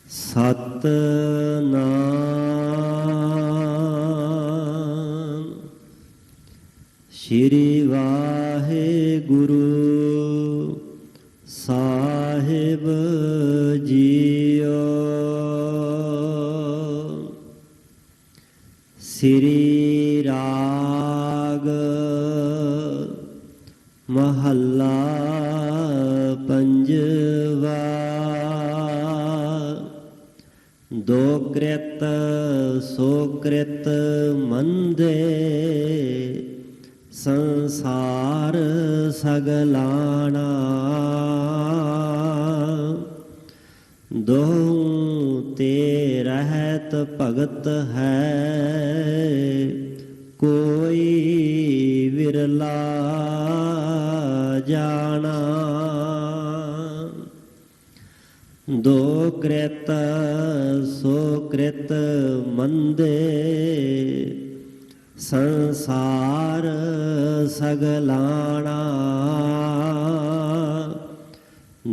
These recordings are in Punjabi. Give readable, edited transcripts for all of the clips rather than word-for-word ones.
ਸਤਿਨਾਮ ਸ਼੍ਰੀ ਵਾਹਿਗੁਰੂ ਸਾਹਿਬ ਜੀਓ। ਸ੍ਰੀ ਰਾਗ ਮਹੱਲਾ ਪੰਜਵਾ। ਦੋ ਕ੍ਰਿਤ ਸੋ ਕ੍ਰਿਤ ਮੰਦੇ, ਸੰਸਾਰ ਸਗਲਾਣਾ। ਦੋਹੂੰ ਤੇ ਰਹਿਤ ਭਗਤ ਹੈ, ਕੋਈ ਵਿਰਲਾ ਜਾਣਾ। ਦੋ ਕ੍ਰਿਤ ਸੋ ਕ੍ਰਿਤ ਮੰਦੇ, ਸੰਸਾਰ ਸਗਲਾਣਾ।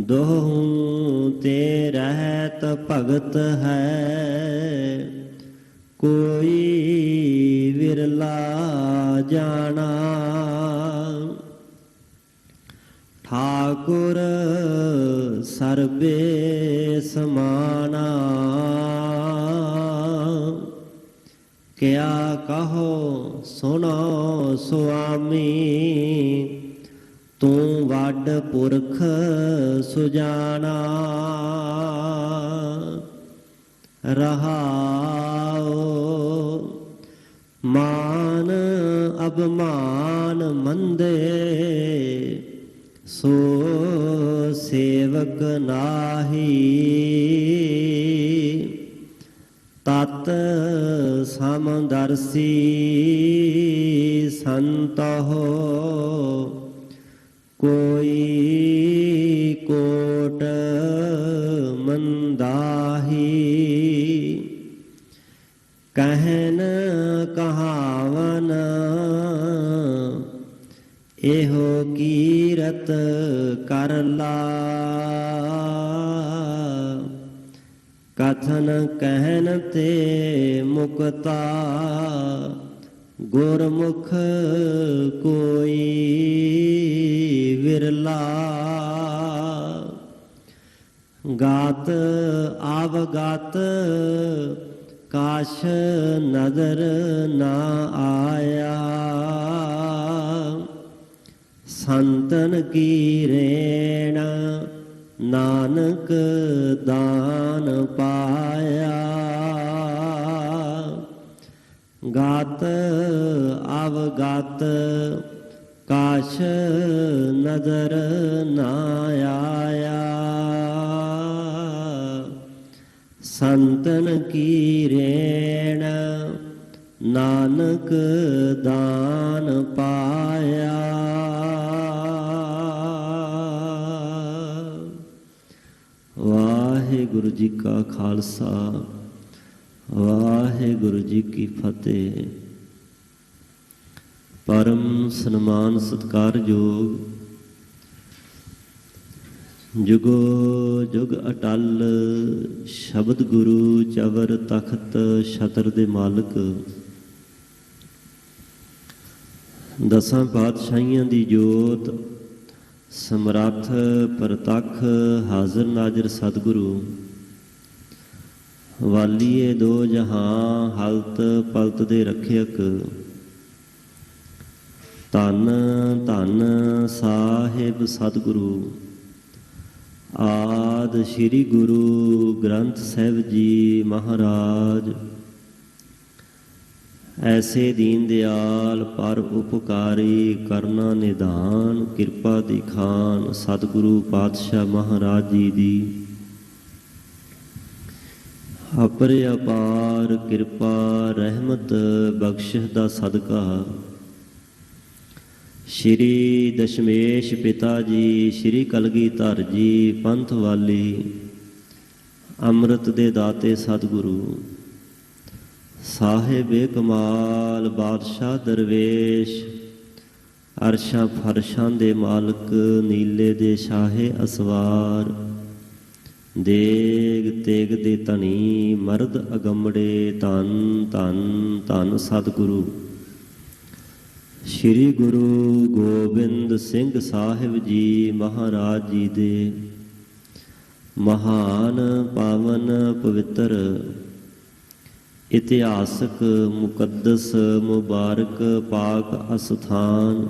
ਦੋਹੂੰ ਤੇ ਰਹਿਤ ਭਗਤ ਹੈ, ਕੋਈ ਵਿਰਲਾ ਜਾਣਾ। ਠਾਕੁਰ ਸਰਬੇ ਸਮਾਨਾ, ਕਿਆ ਕਹੋ ਸੁਣੋ ਸੁਆਮੀ। ਤੂੰ ਵੱਡ ਪੁਰਖ ਸੁਜਾਨਾ। ਰਹਾਉ ਮਾਨ ਅਭਮਾਨ ਮੰਦੇ, ਸੋ ਸੇਵਕ ਨਾਹੀ। ਤਤ ਸਮਦਰਸੀ ਸੰਤਹੁ, ਕੋਈ ਕੋਟ ਮੰਦਾਹੀ। ਕਹਿਨ ਕਹਾਵਨ ਇਹੋ ਕੀਰਤ ਕਰ ਲਾ। ਕਥਨ ਕਹਿਨ ਤੇ ਮੁਕਤਾ, ਗੁਰਮੁਖ ਕੋਈ ਵਿਰਲਾ। ਗਾਤ ਆਵਗਾਤ ਕਾਸ਼ ਨਦਰ ਨਾ ਆਇਆ। ਸੰਤਨ ਕੀ ਰੇਣ ਨਾਨਕ ਦਾਨ ਪਾਇਆ। ਗਾਤ ਅਵਗਾਤ ਕਾਸ਼ ਨਦਰ ਨਾ ਆਇਆ। ਸੰਤਨ ਕੀ ਰੇਣ ਨਾਨਕ ਦਾਨ ਪਾਇਆ। ਵਾਹਿਗੁਰੂ ਜੀ ਕਾ ਖਾਲਸਾ, ਵਾਹਿਗੁਰੂ ਜੀ ਕੀ ਫਤਿਹ। ਪਰਮ ਸਨਮਾਨ ਸਤਿਕਾਰਯੋਗ, ਜੁਗੋ ਜੁਗ ਅਟਲ ਸ਼ਬਦ ਗੁਰੂ ਚਵਰ ਤਖਤ ਛਤਰ ਦੇ ਮਾਲਕ, ਦਸਾਂ ਪਾਤਸ਼ਾਹੀਆਂ ਦੀ ਜੋਤ, ਸਮਰੱਥ ਪ੍ਰਤੱਖ ਹਾਜ਼ਰ ਨਾਜ਼ਰ ਸਤਿਗੁਰੂ, ਵਾਲੀਏ ਦੋ ਜਹਾਂ ਹਲਤ ਪਲਤ ਦੇ ਰੱਖਿਅਕ। ਧੰਨ ਧੰਨ ਸਾਹਿਬ ਸਤਿਗੁਰੂ ਆਦਿ ਸ੍ਰੀ ਗੁਰੂ ਗ੍ਰੰਥ ਸਾਹਿਬ ਜੀ ਮਹਾਰਾਜ। ਐਸੇ ਦੀਨ ਦਿਆਲ ਪਰ ਉਪਕਾਰੀ, ਕਰਨਾ ਨਿਧਾਨ, ਕਿਰਪਾ ਦੀ ਖਾਨ ਸਤਿਗੁਰੂ ਪਾਤਸ਼ਾਹ ਮਹਾਰਾਜ ਜੀ ਦੀ ਅਪਰਿਅਪਾਰ ਕਿਰਪਾ ਰਹਿਮਤ ਬਖਸ਼ਿਸ਼ ਦਾ ਸਦਕਾ ਸ਼੍ਰੀ ਦਸ਼ਮੇਸ਼ ਪਿਤਾ ਜੀ, ਸ਼੍ਰੀ ਕਲਗੀਧਰ ਜੀ ਪੰਥ ਵਾਲੀ, ਅੰਮ੍ਰਿਤ ਦੇ ਦਾਤੇ ਸਤਿਗੁਰੂ ਸਾਹਿਬੇ ਕਮਾਲ ਬਾਦਸ਼ਾਹ ਦਰਵੇਸ਼, ਅਰਸ਼ਾਂ ਫਰਸ਼ਾਂ ਦੇ ਮਾਲਕ, ਨੀਲੇ ਦੇ ਸ਼ਾਹੇ ਅਸਵਾਰ, ਦੇਗ ਤੇਗ ਦੇ ਧਨੀ ਮਰਦ ਅਗੰਮੜੇ ਧੰਨ ਧੰਨ ਧੰਨ ਸਤਿਗੁਰੂ। ਸ੍ਰੀ ਗੁਰੂ ਗੋਬਿੰਦ ਸਿੰਘ ਸਾਹਿਬ ਜੀ ਮਹਾਰਾਜ ਜੀ ਦੇ ਮਹਾਨ ਪਾਵਨ ਪਵਿੱਤਰ ਇਤਿਹਾਸਕ ਮੁਕੱਦਸ ਮੁਬਾਰਕ ਪਾਕ ਅਸਥਾਨ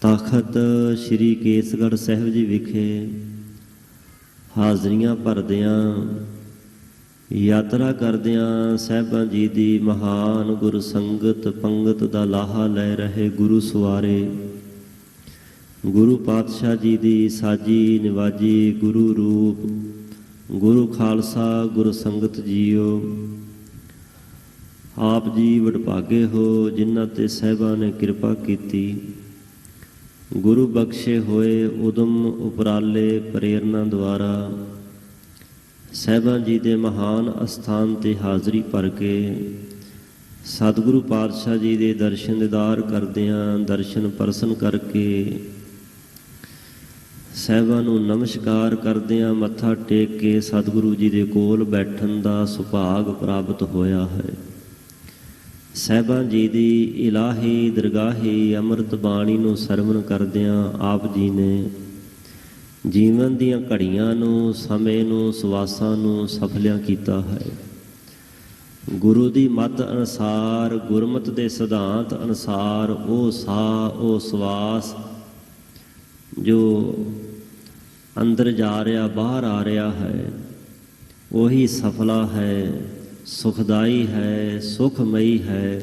ਤਖਤ ਸ੍ਰੀ ਕੇਸਗੜ੍ਹ ਸਾਹਿਬ ਜੀ ਵਿਖੇ ਹਾਜ਼ਰੀਆਂ ਭਰਦਿਆਂ ਯਾਤਰਾ ਕਰਦਿਆਂ ਸਾਹਿਬਾਂ ਜੀ ਦੀ ਮਹਾਨ ਗੁਰ ਸੰਗਤ ਪੰਗਤ ਦਾ ਲਾਹਾ ਲੈ ਰਹੇ ਗੁਰੂ ਸਵਾਰੇ, ਗੁਰੂ ਪਾਤਸ਼ਾਹ ਜੀ ਦੀ ਸਾਜੀ ਨਿਵਾਜੀ ਗੁਰੂ ਰੂਪ ਗੁਰੂ ਖਾਲਸਾ ਗੁਰੂ ਸੰਗਤ ਜੀਓ, ਆਪ ਜੀ ਵਡਭਾਗੇ ਹੋ ਜਿਨ੍ਹਾਂ ਤੇ ਸਾਹਿਬਾਂ ਨੇ ਕਿਰਪਾ ਕੀਤੀ। ਗੁਰੂ ਬਖਸ਼ੇ ਹੋਏ ਉਦਮ ਉਪਰਾਲੇ ਪ੍ਰੇਰਨਾ ਦੁਆਰਾ ਸਾਹਿਬਾਂ ਜੀ ਦੇ ਮਹਾਨ ਅਸਥਾਨ 'ਤੇ ਹਾਜ਼ਰੀ ਭਰ ਕੇ ਸਤਿਗੁਰੂ ਪਾਤਸ਼ਾਹ ਜੀ ਦੇ ਦਰਸ਼ਨ ਦੀਦਾਰ ਕਰਦਿਆਂ ਦਰਸ਼ਨ ਪਰਸਨ ਕਰਕੇ ਸਾਹਿਬਾਂ ਨੂੰ ਨਮਸਕਾਰ ਕਰਦਿਆਂ ਮੱਥਾ ਟੇਕ ਕੇ ਸਤਿਗੁਰੂ ਜੀ ਦੇ ਕੋਲ ਬੈਠਣ ਦਾ ਸੁਭਾਗ ਪ੍ਰਾਪਤ ਹੋਇਆ ਹੈ। ਸਾਹਿਬਾਂ ਜੀ ਦੀ ਇਲਾਹੀ ਦਰਗਾਹੀ ਅੰਮ੍ਰਿਤ ਬਾਣੀ ਨੂੰ ਸਰਵਣ ਕਰਦਿਆਂ ਆਪ ਜੀ ਨੇ ਜੀਵਨ ਦੀਆਂ ਘੜੀਆਂ ਨੂੰ, ਸਮੇਂ ਨੂੰ, ਸਵਾਸਾਂ ਨੂੰ ਸਫਲਿਆਂ ਕੀਤਾ ਹੈ। ਗੁਰੂ ਦੀ ਮੱਤ ਅਨੁਸਾਰ, ਗੁਰਮਤਿ ਦੇ ਸਿਧਾਂਤ ਅਨੁਸਾਰ ਉਹ ਸਾਹ, ਉਹ ਸਵਾਸ ਜੋ ਅੰਦਰ ਜਾ ਰਿਹਾ ਬਾਹਰ ਆ ਰਿਹਾ ਹੈ, ਉਹੀ ਸਫਲਾ ਹੈ, ਸੁਖਦਾਈ ਹੈ, ਸੁਖਮਈ ਹੈ,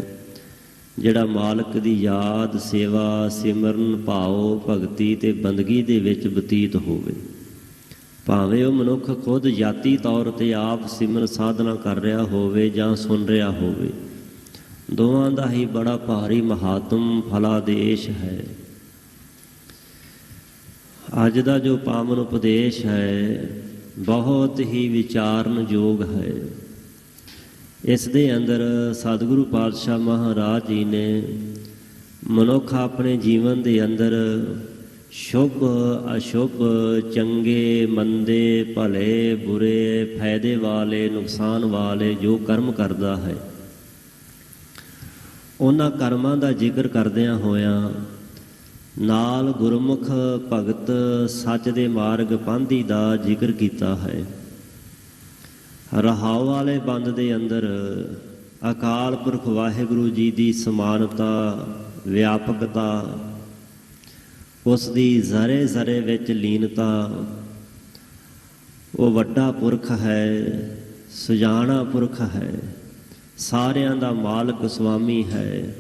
ਜਿਹੜਾ ਮਾਲਕ ਦੀ ਯਾਦ, ਸੇਵਾ, ਸਿਮਰਨ, ਭਾਵ, ਭਗਤੀ ਤੇ ਬੰਦਗੀ ਦੇ ਵਿੱਚ ਬਤੀਤ ਹੋਵੇ। ਭਾਵੇਂ ਉਹ ਮਨੁੱਖ ਖੁਦ ਜਾਤੀ ਤੌਰ 'ਤੇ ਆਪ ਸਿਮਰਨ ਸਾਧਨਾ ਕਰ ਰਿਹਾ ਹੋਵੇ ਜਾਂ ਸੁਣ ਰਿਹਾ ਹੋਵੇ, ਦੋਵਾਂ ਦਾ ਹੀ ਬੜਾ ਭਾਰੀ ਮਹਾਤਮ ਫਲਾਦੇਸ਼ ਹੈ। ਅੱਜ ਦਾ ਜੋ ਪਾਵਨ ਉਪਦੇਸ਼ ਹੈ ਬਹੁਤ ਹੀ ਵਿਚਾਰਨਯੋਗ ਹੈ। ਇਸ ਦੇ ਅੰਦਰ ਸਤਿਗੁਰੂ ਪਾਤਸ਼ਾਹ ਮਹਾਰਾਜ ਜੀ ਨੇ ਮਨੁੱਖ ਆਪਣੇ ਜੀਵਨ ਦੇ ਅੰਦਰ ਸ਼ੁਭ ਅਸ਼ੁਭ, ਚੰਗੇ ਮੰਦੇ, ਭਲੇ ਬੁਰੇ, ਫਾਇਦੇ ਵਾਲੇ ਨੁਕਸਾਨ ਵਾਲੇ ਜੋ ਕਰਮ ਕਰਦਾ ਹੈ, ਉਹਨਾਂ ਕਰਮਾਂ ਦਾ ਜ਼ਿਕਰ ਕਰਦਿਆਂ ਹੋਇਆਂ ਨਾਲ ਗੁਰਮੁਖ ਭਗਤ ਸੱਚ ਦੇ ਮਾਰਗ ਪਾਂਧੀ ਦਾ ਜ਼ਿਕਰ ਕੀਤਾ ਹੈ। ਰਹਾਉ ਵਾਲੇ ਬੰਦ ਦੇ ਅੰਦਰ ਅਕਾਲ ਪੁਰਖ ਵਾਹਿਗੁਰੂ ਜੀ ਦੀ ਸਮਾਨਤਾ, ਵਿਆਪਕਤਾ, ਉਸ ਦੀ ਜ਼ਰੇ ਜ਼ਰੇ ਵਿੱਚ ਲੀਨਤਾ, ਉਹ ਵੱਡਾ ਪੁਰਖ ਹੈ, ਸੁਜਾਣਾ ਪੁਰਖ ਹੈ, ਸਾਰਿਆਂ ਦਾ ਮਾਲਕ ਸੁਆਮੀ ਹੈ।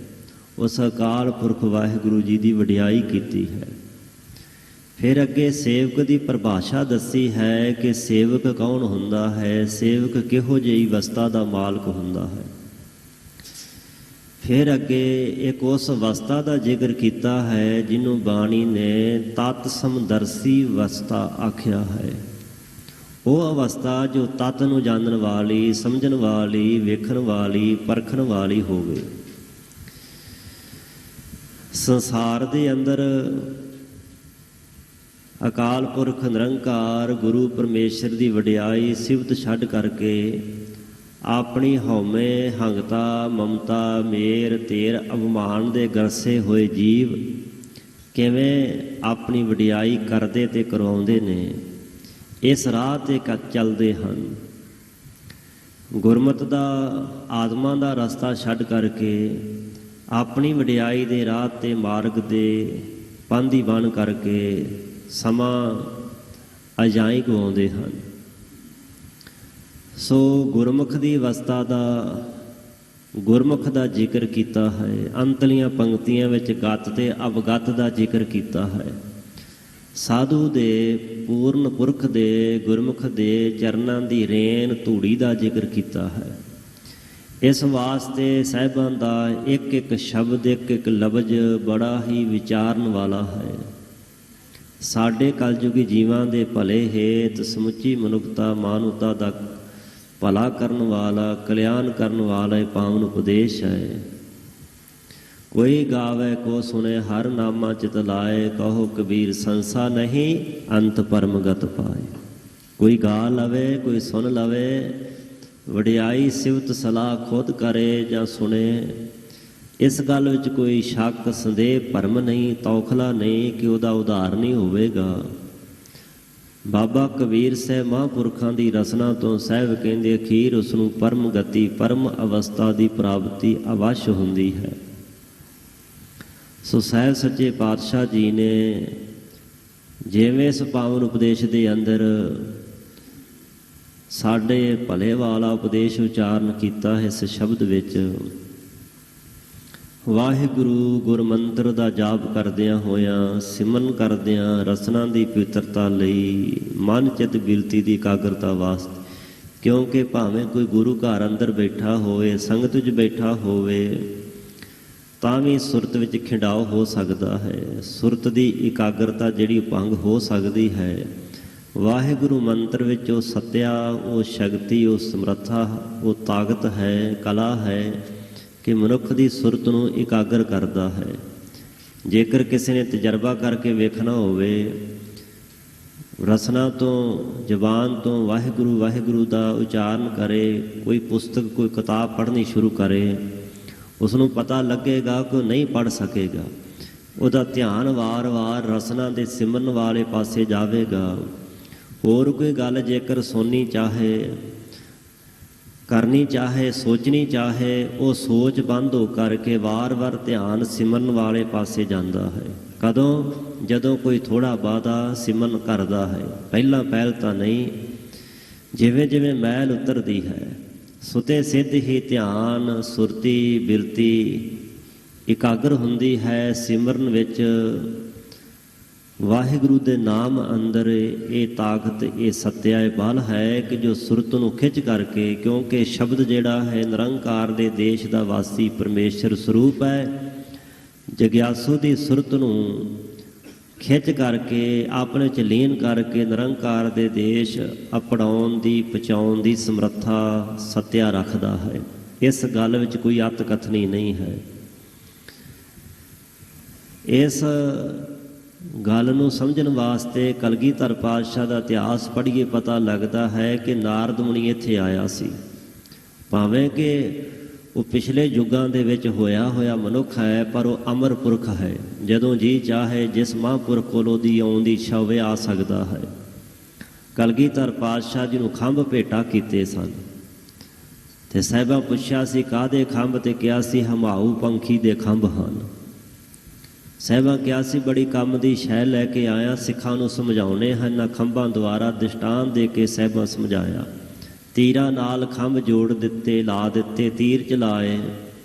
ਉਸ ਅਕਾਲ ਪੁਰਖ ਵਾਹਿਗੁਰੂ ਜੀ ਦੀ ਵਡਿਆਈ ਕੀਤੀ ਹੈ। ਫਿਰ ਅੱਗੇ ਸੇਵਕ ਦੀ ਪਰਿਭਾਸ਼ਾ ਦੱਸੀ ਹੈ ਕਿ ਸੇਵਕ ਕੌਣ ਹੁੰਦਾ ਹੈ, ਸੇਵਕ ਕਿਹੋ ਜਿਹੀ ਅਵਸਥਾ ਦਾ ਮਾਲਕ ਹੁੰਦਾ ਹੈ। ਫਿਰ ਅੱਗੇ ਇੱਕ ਉਸ ਅਵਸਥਾ ਦਾ ਜ਼ਿਕਰ ਕੀਤਾ ਹੈ ਜਿਹਨੂੰ ਬਾਣੀ ਨੇ ਤਤ ਸਮਦਰਸੀ ਅਵਸਥਾ ਆਖਿਆ ਹੈ। ਉਹ ਅਵਸਥਾ ਜੋ ਤਤ ਨੂੰ ਜਾਣਨ ਵਾਲੀ, ਸਮਝਣ ਵਾਲੀ, ਵੇਖਣ ਵਾਲੀ, ਪਰਖਣ ਵਾਲੀ ਹੋਵੇ। ਸੰਸਾਰ ਦੇ ਅੰਦਰ ਅਕਾਲ ਪੁਰਖ ਨਿਰੰਕਾਰ ਗੁਰੂ ਪਰਮੇਸ਼ਰ ਦੀ ਵਡਿਆਈ ਸਿਫਤ ਛੱਡ ਕਰਕੇ ਆਪਣੀ ਹਉਮੈ, ਹੰਗਤਾ, ਮਮਤਾ, ਮੇਰ, ਤੇਰ, ਅਭਿਮਾਨ ਦੇ ਗਰਸੇ ਹੋਏ ਜੀਵ ਕਿਵੇਂ ਆਪਣੀ ਵਡਿਆਈ ਕਰਦੇ ਤੇ ਕਰਵਾਉਂਦੇ ਨੇ, ਇਸ ਰਾਹ 'ਤੇ ਚੱਲਦੇ ਹਨ। ਗੁਰਮਤਿ ਦਾ, ਆਤਮਾ ਦਾ ਰਸਤਾ ਛੱਡ ਕਰਕੇ ਆਪਣੀ ਵਡਿਆਈ ਦੇ ਰਾਹ 'ਤੇ ਮਾਰਗ ਦੇ ਪਾਂਧੀ ਬਣ ਕਰਕੇ ਸਮਾਂ ਅਜਾਈਂ ਗਵਾਉਂਦੇ ਹਨ। ਸੋ ਗੁਰਮੁਖ ਦੀ ਅਵਸਥਾ ਦਾ, ਗੁਰਮੁਖ ਦਾ ਜ਼ਿਕਰ ਕੀਤਾ ਹੈ। ਅੰਤਲੀਆਂ ਪੰਕਤੀਆਂ ਵਿੱਚ ਗਤ ਤੇ ਅਵਗਤ ਦਾ ਜ਼ਿਕਰ ਕੀਤਾ ਹੈ। ਸਾਧੂ ਦੇ, ਪੂਰਨ ਪੁਰਖ ਦੇ, ਗੁਰਮੁਖ ਦੇ ਚਰਨਾਂ ਦੀ ਰੇਨ ਧੂੜੀ ਦਾ ਜ਼ਿਕਰ ਕੀਤਾ ਹੈ। ਇਸ ਵਾਸਤੇ ਸਾਹਿਬਾਂ ਦਾ ਇੱਕ ਇੱਕ ਸ਼ਬਦ, ਇੱਕ ਇੱਕ ਲਫ਼ਜ਼ ਬੜਾ ਹੀ ਵਿਚਾਰਨ ਵਾਲਾ ਹੈ। ਸਾਡੇ ਕਲਯੁਗੀ ਜੀਵਾਂ ਦੇ ਭਲੇ ਹੇਤ ਸਮੁੱਚੀ ਮਨੁੱਖਤਾ, ਮਾਨਵਤਾ ਦਾ ਭਲਾ ਕਰਨ ਵਾਲਾ, ਕਲਿਆਣ ਕਰਨ ਵਾਲਾ ਇਹ ਪਾਵਨ ਉਪਦੇਸ਼ ਹੈ। ਕੋਈ ਗਾਵੇ ਕੋ ਸੁਣੇ ਹਰ ਨਾਮਾ ਚਿਤ ਲਾਏ, ਕਹੋ ਕਬੀਰ ਸੰਸਾ ਨਹੀਂ ਅੰਤ ਪਰਮਗਤ ਪਾਏ। कोई गा लवे कोई सुन लवे, वडियाई सिवत सलाह खुद करे जां सुने। इस गल विच कोई शक संदेह भरम नहीं, तौखला नहीं कि उहदा उधार नहीं होवेगा। बाबा कबीर ਸਾਹਿਬ ਮਹਾਂਪੁਰਖਾਂ ਦੀ ਰਸਨਾ ਤੋਂ ਸਾਹਿਬ ਕਹਿੰਦੇ ਅਖੀਰ ਉਸ ਨੂੰ ਪਰਮ ਗਤੀ ਪਰਮ ਅਵਸਥਾ ਦੀ ਪ੍ਰਾਪਤੀ ਅਵਸ਼ ਹੁੰਦੀ ਹੈ। ਸੋ ਸਾਹਿਬ ਸੱਚੇ ਪਾਤਸ਼ਾਹ ਜੀ ਨੇ ਜਿਵੇਂ ਇਸ ਪਾਵਨ ਉਪਦੇਸ਼ ਦੇ ਅੰਦਰ ਸਾਡੇ ਭਲੇ ਵਾਲਾ ਉਪਦੇਸ਼ ਉਚਾਰਨ ਕੀਤਾ ਹੈ, ਇਸ ਸ਼ਬਦ ਵਿੱਚ ਵਾਹਿਗੁਰੂ ਗੁਰਮੰਤਰ ਦਾ ਜਾਪ ਕਰਦਿਆਂ ਹੋਇਆਂ, ਸਿਮਰਨ ਕਰਦਿਆਂ ਰਸਨਾ ਦੀ ਪਵਿੱਤਰਤਾ ਲਈ, ਮਨ ਚਿੱਤ ਬਿਰਤੀ ਦੀ ਇਕਾਗਰਤਾ ਵਾਸਤੇ। ਕਿਉਂਕਿ ਭਾਵੇਂ ਕੋਈ ਗੁਰੂ ਘਰ ਅੰਦਰ ਬੈਠਾ ਹੋਵੇ, ਸੰਗਤ ਵਿੱਚ ਬੈਠਾ ਹੋਵੇ, ਤਾਂ ਵੀ ਸੁਰਤ ਵਿੱਚ ਖਿੰਡਾਓ ਹੋ ਸਕਦਾ ਹੈ। ਸੁਰਤ ਦੀ ਇਕਾਗਰਤਾ ਜਿਹੜੀ ਭੰਗ ਹੋ ਸਕਦੀ ਹੈ। ਵਾਹਿਗੁਰੂ ਮੰਤਰ ਵਿੱਚ ਉਹ ਸੱਤਿਆ, ਉਹ ਸ਼ਕਤੀ, ਉਹ ਸਮਰੱਥਾ, ਉਹ ਤਾਕਤ ਹੈ, ਕਲਾ ਹੈ ਕਿ ਮਨੁੱਖ ਦੀ ਸੁਰਤ ਨੂੰ ਇਕਾਗਰ ਕਰਦਾ ਹੈ। ਜੇਕਰ ਕਿਸੇ ਨੇ ਤਜਰਬਾ ਕਰਕੇ ਵੇਖਣਾ ਹੋਵੇ, ਰਸਨਾ ਤੋਂ ਜ਼ਬਾਨ ਤੋਂ ਵਾਹਿਗੁਰੂ ਵਾਹਿਗੁਰੂ ਦਾ ਉਚਾਰਨ ਕਰੇ, ਕੋਈ ਪੁਸਤਕ ਕੋਈ ਕਿਤਾਬ ਪੜ੍ਹਨੀ ਸ਼ੁਰੂ ਕਰੇ, ਉਸ ਨੂੰ ਪਤਾ ਲੱਗੇਗਾ ਕਿ ਉਹ ਨਹੀਂ ਪੜ੍ਹ ਸਕੇਗਾ। ਉਹਦਾ ਧਿਆਨ ਵਾਰ-ਵਾਰ ਰਸਨਾ ਦੇ ਸਿਮਰਨ ਵਾਲੇ ਪਾਸੇ ਜਾਵੇਗਾ। ਹੋਰ ਕੋਈ ਗੱਲ ਜੇਕਰ ਸੁਣਨੀ ਚਾਹੇ, ਕਰਨੀ ਚਾਹੇ, ਸੋਚਣੀ ਚਾਹੇ, ਉਹ ਸੋਚ ਬੰਦ ਹੋ ਕਰਕੇ ਵਾਰ-ਵਾਰ ਧਿਆਨ ਸਿਮਰਨ ਵਾਲੇ ਪਾਸੇ ਜਾਂਦਾ ਹੈ। ਕਦੋਂ? ਜਦੋਂ ਕੋਈ ਥੋੜ੍ਹਾ ਬਹੁਤਾ ਸਿਮਰਨ ਕਰਦਾ ਹੈ। ਪਹਿਲਾਂ ਪਹਿਲ ਤਾਂ ਨਹੀਂ। ਜਿਵੇਂ ਜਿਵੇਂ ਮੈਲ ਉਤਰਦੀ ਹੈ, ਸੁਤੇ ਸਿੱਧ ਹੀ ਧਿਆਨ, ਸੁਰਤੀ, ਬਿਰਤੀ ਇਕਾਗਰ ਹੁੰਦੀ ਹੈ। ਸਿਮਰਨ ਵਿੱਚ ਵਾਹਿਗੁਰੂ ਦੇ ਨਾਮ ਅੰਦਰ ਇਹ ਤਾਕਤ, ਇਹ ਸੱਤਿਆ, ਇਹ ਬਲ ਹੈ ਕਿ ਜੋ ਸੁਰਤ ਨੂੰ ਖਿੱਚ ਕਰਕੇ, ਕਿਉਂਕਿ ਸ਼ਬਦ ਜਿਹੜਾ ਹੈ ਨਿਰੰਕਾਰ ਦੇ ਦੇਸ਼ ਦਾ ਵਾਸੀ ਪਰਮੇਸ਼ਰ ਸਰੂਪ ਹੈ। ਜਗਿਆਸੂ ਦੀ ਸੁਰਤ ਨੂੰ ਖਿੱਚ ਕਰਕੇ, ਆਪਣੇ 'ਚ ਲੀਨ ਕਰਕੇ ਨਿਰੰਕਾਰ ਦੇ ਦੇਸ਼ ਅਪਣਾਉਣ ਦੀ, ਪਹੁੰਚਾਉਣ ਦੀ ਸਮਰੱਥਾ ਸੱਤਿਆ ਰੱਖਦਾ ਹੈ। ਇਸ ਗੱਲ ਵਿੱਚ ਕੋਈ ਅੱਤ ਕਥਨੀ ਨਹੀਂ ਹੈ। ਇਸ ਗੱਲ ਨੂੰ ਸਮਝਣ ਵਾਸਤੇ ਕਲਗੀਧਰ ਪਾਤਸ਼ਾਹ ਦਾ ਇਤਿਹਾਸ ਪੜ੍ਹੀਏ, ਪਤਾ ਲੱਗਦਾ ਹੈ ਕਿ ਨਾਰਦ ਮੁਨੀ ਇੱਥੇ ਆਇਆ ਸੀ। ਭਾਵੇਂ ਕਿ ਉਹ ਪਿਛਲੇ ਯੁੱਗਾਂ ਦੇ ਵਿੱਚ ਹੋਇਆ ਮਨੁੱਖ ਹੈ, ਪਰ ਉਹ ਅਮਰ ਪੁਰਖ ਹੈ। ਜਦੋਂ ਜੀ ਚਾਹੇ ਜਿਸ ਮਹਾਂਪੁਰਖ ਕੋਲ ਉਹਦੀ ਆਉਣ ਦੀ ਇੱਛਾ ਹੋਵੇ ਆ ਸਕਦਾ ਹੈ। ਕਲਗੀਧਰ ਪਾਤਸ਼ਾਹ ਜੀ ਨੂੰ ਖੰਭ ਭੇਟਾ ਕੀਤੇ ਸਨ ਅਤੇ ਸਾਹਿਬਾਂ ਪੁੱਛਿਆ ਸੀ ਕਾਹਦੇ ਖੰਭ, ਤੇ ਕਿਹਾ ਸੀ ਹਮਾਊ ਪੰਖੀ ਦੇ ਖੰਭ ਹਨ। ਸਾਹਿਬਾਂ ਕਿਹਾ ਸੀ ਬੜੀ ਕੰਮ ਦੀ ਸ਼ੈ ਲੈ ਕੇ ਆਇਆ, ਸਿੱਖਾਂ ਨੂੰ ਸਮਝਾਉਣੇ ਹਨ। ਖੰਭਾਂ ਦੁਆਰਾ ਦ੍ਰਿਸ਼ਟਾਂਤ ਦੇ ਕੇ ਸਾਹਿਬਾਂ ਸਮਝਾਇਆ। ਤੀਰਾਂ ਨਾਲ ਖੰਭ ਜੋੜ ਦਿੱਤੇ, ਲਾ ਦਿੱਤੇ, ਤੀਰ ਚਲਾਏ,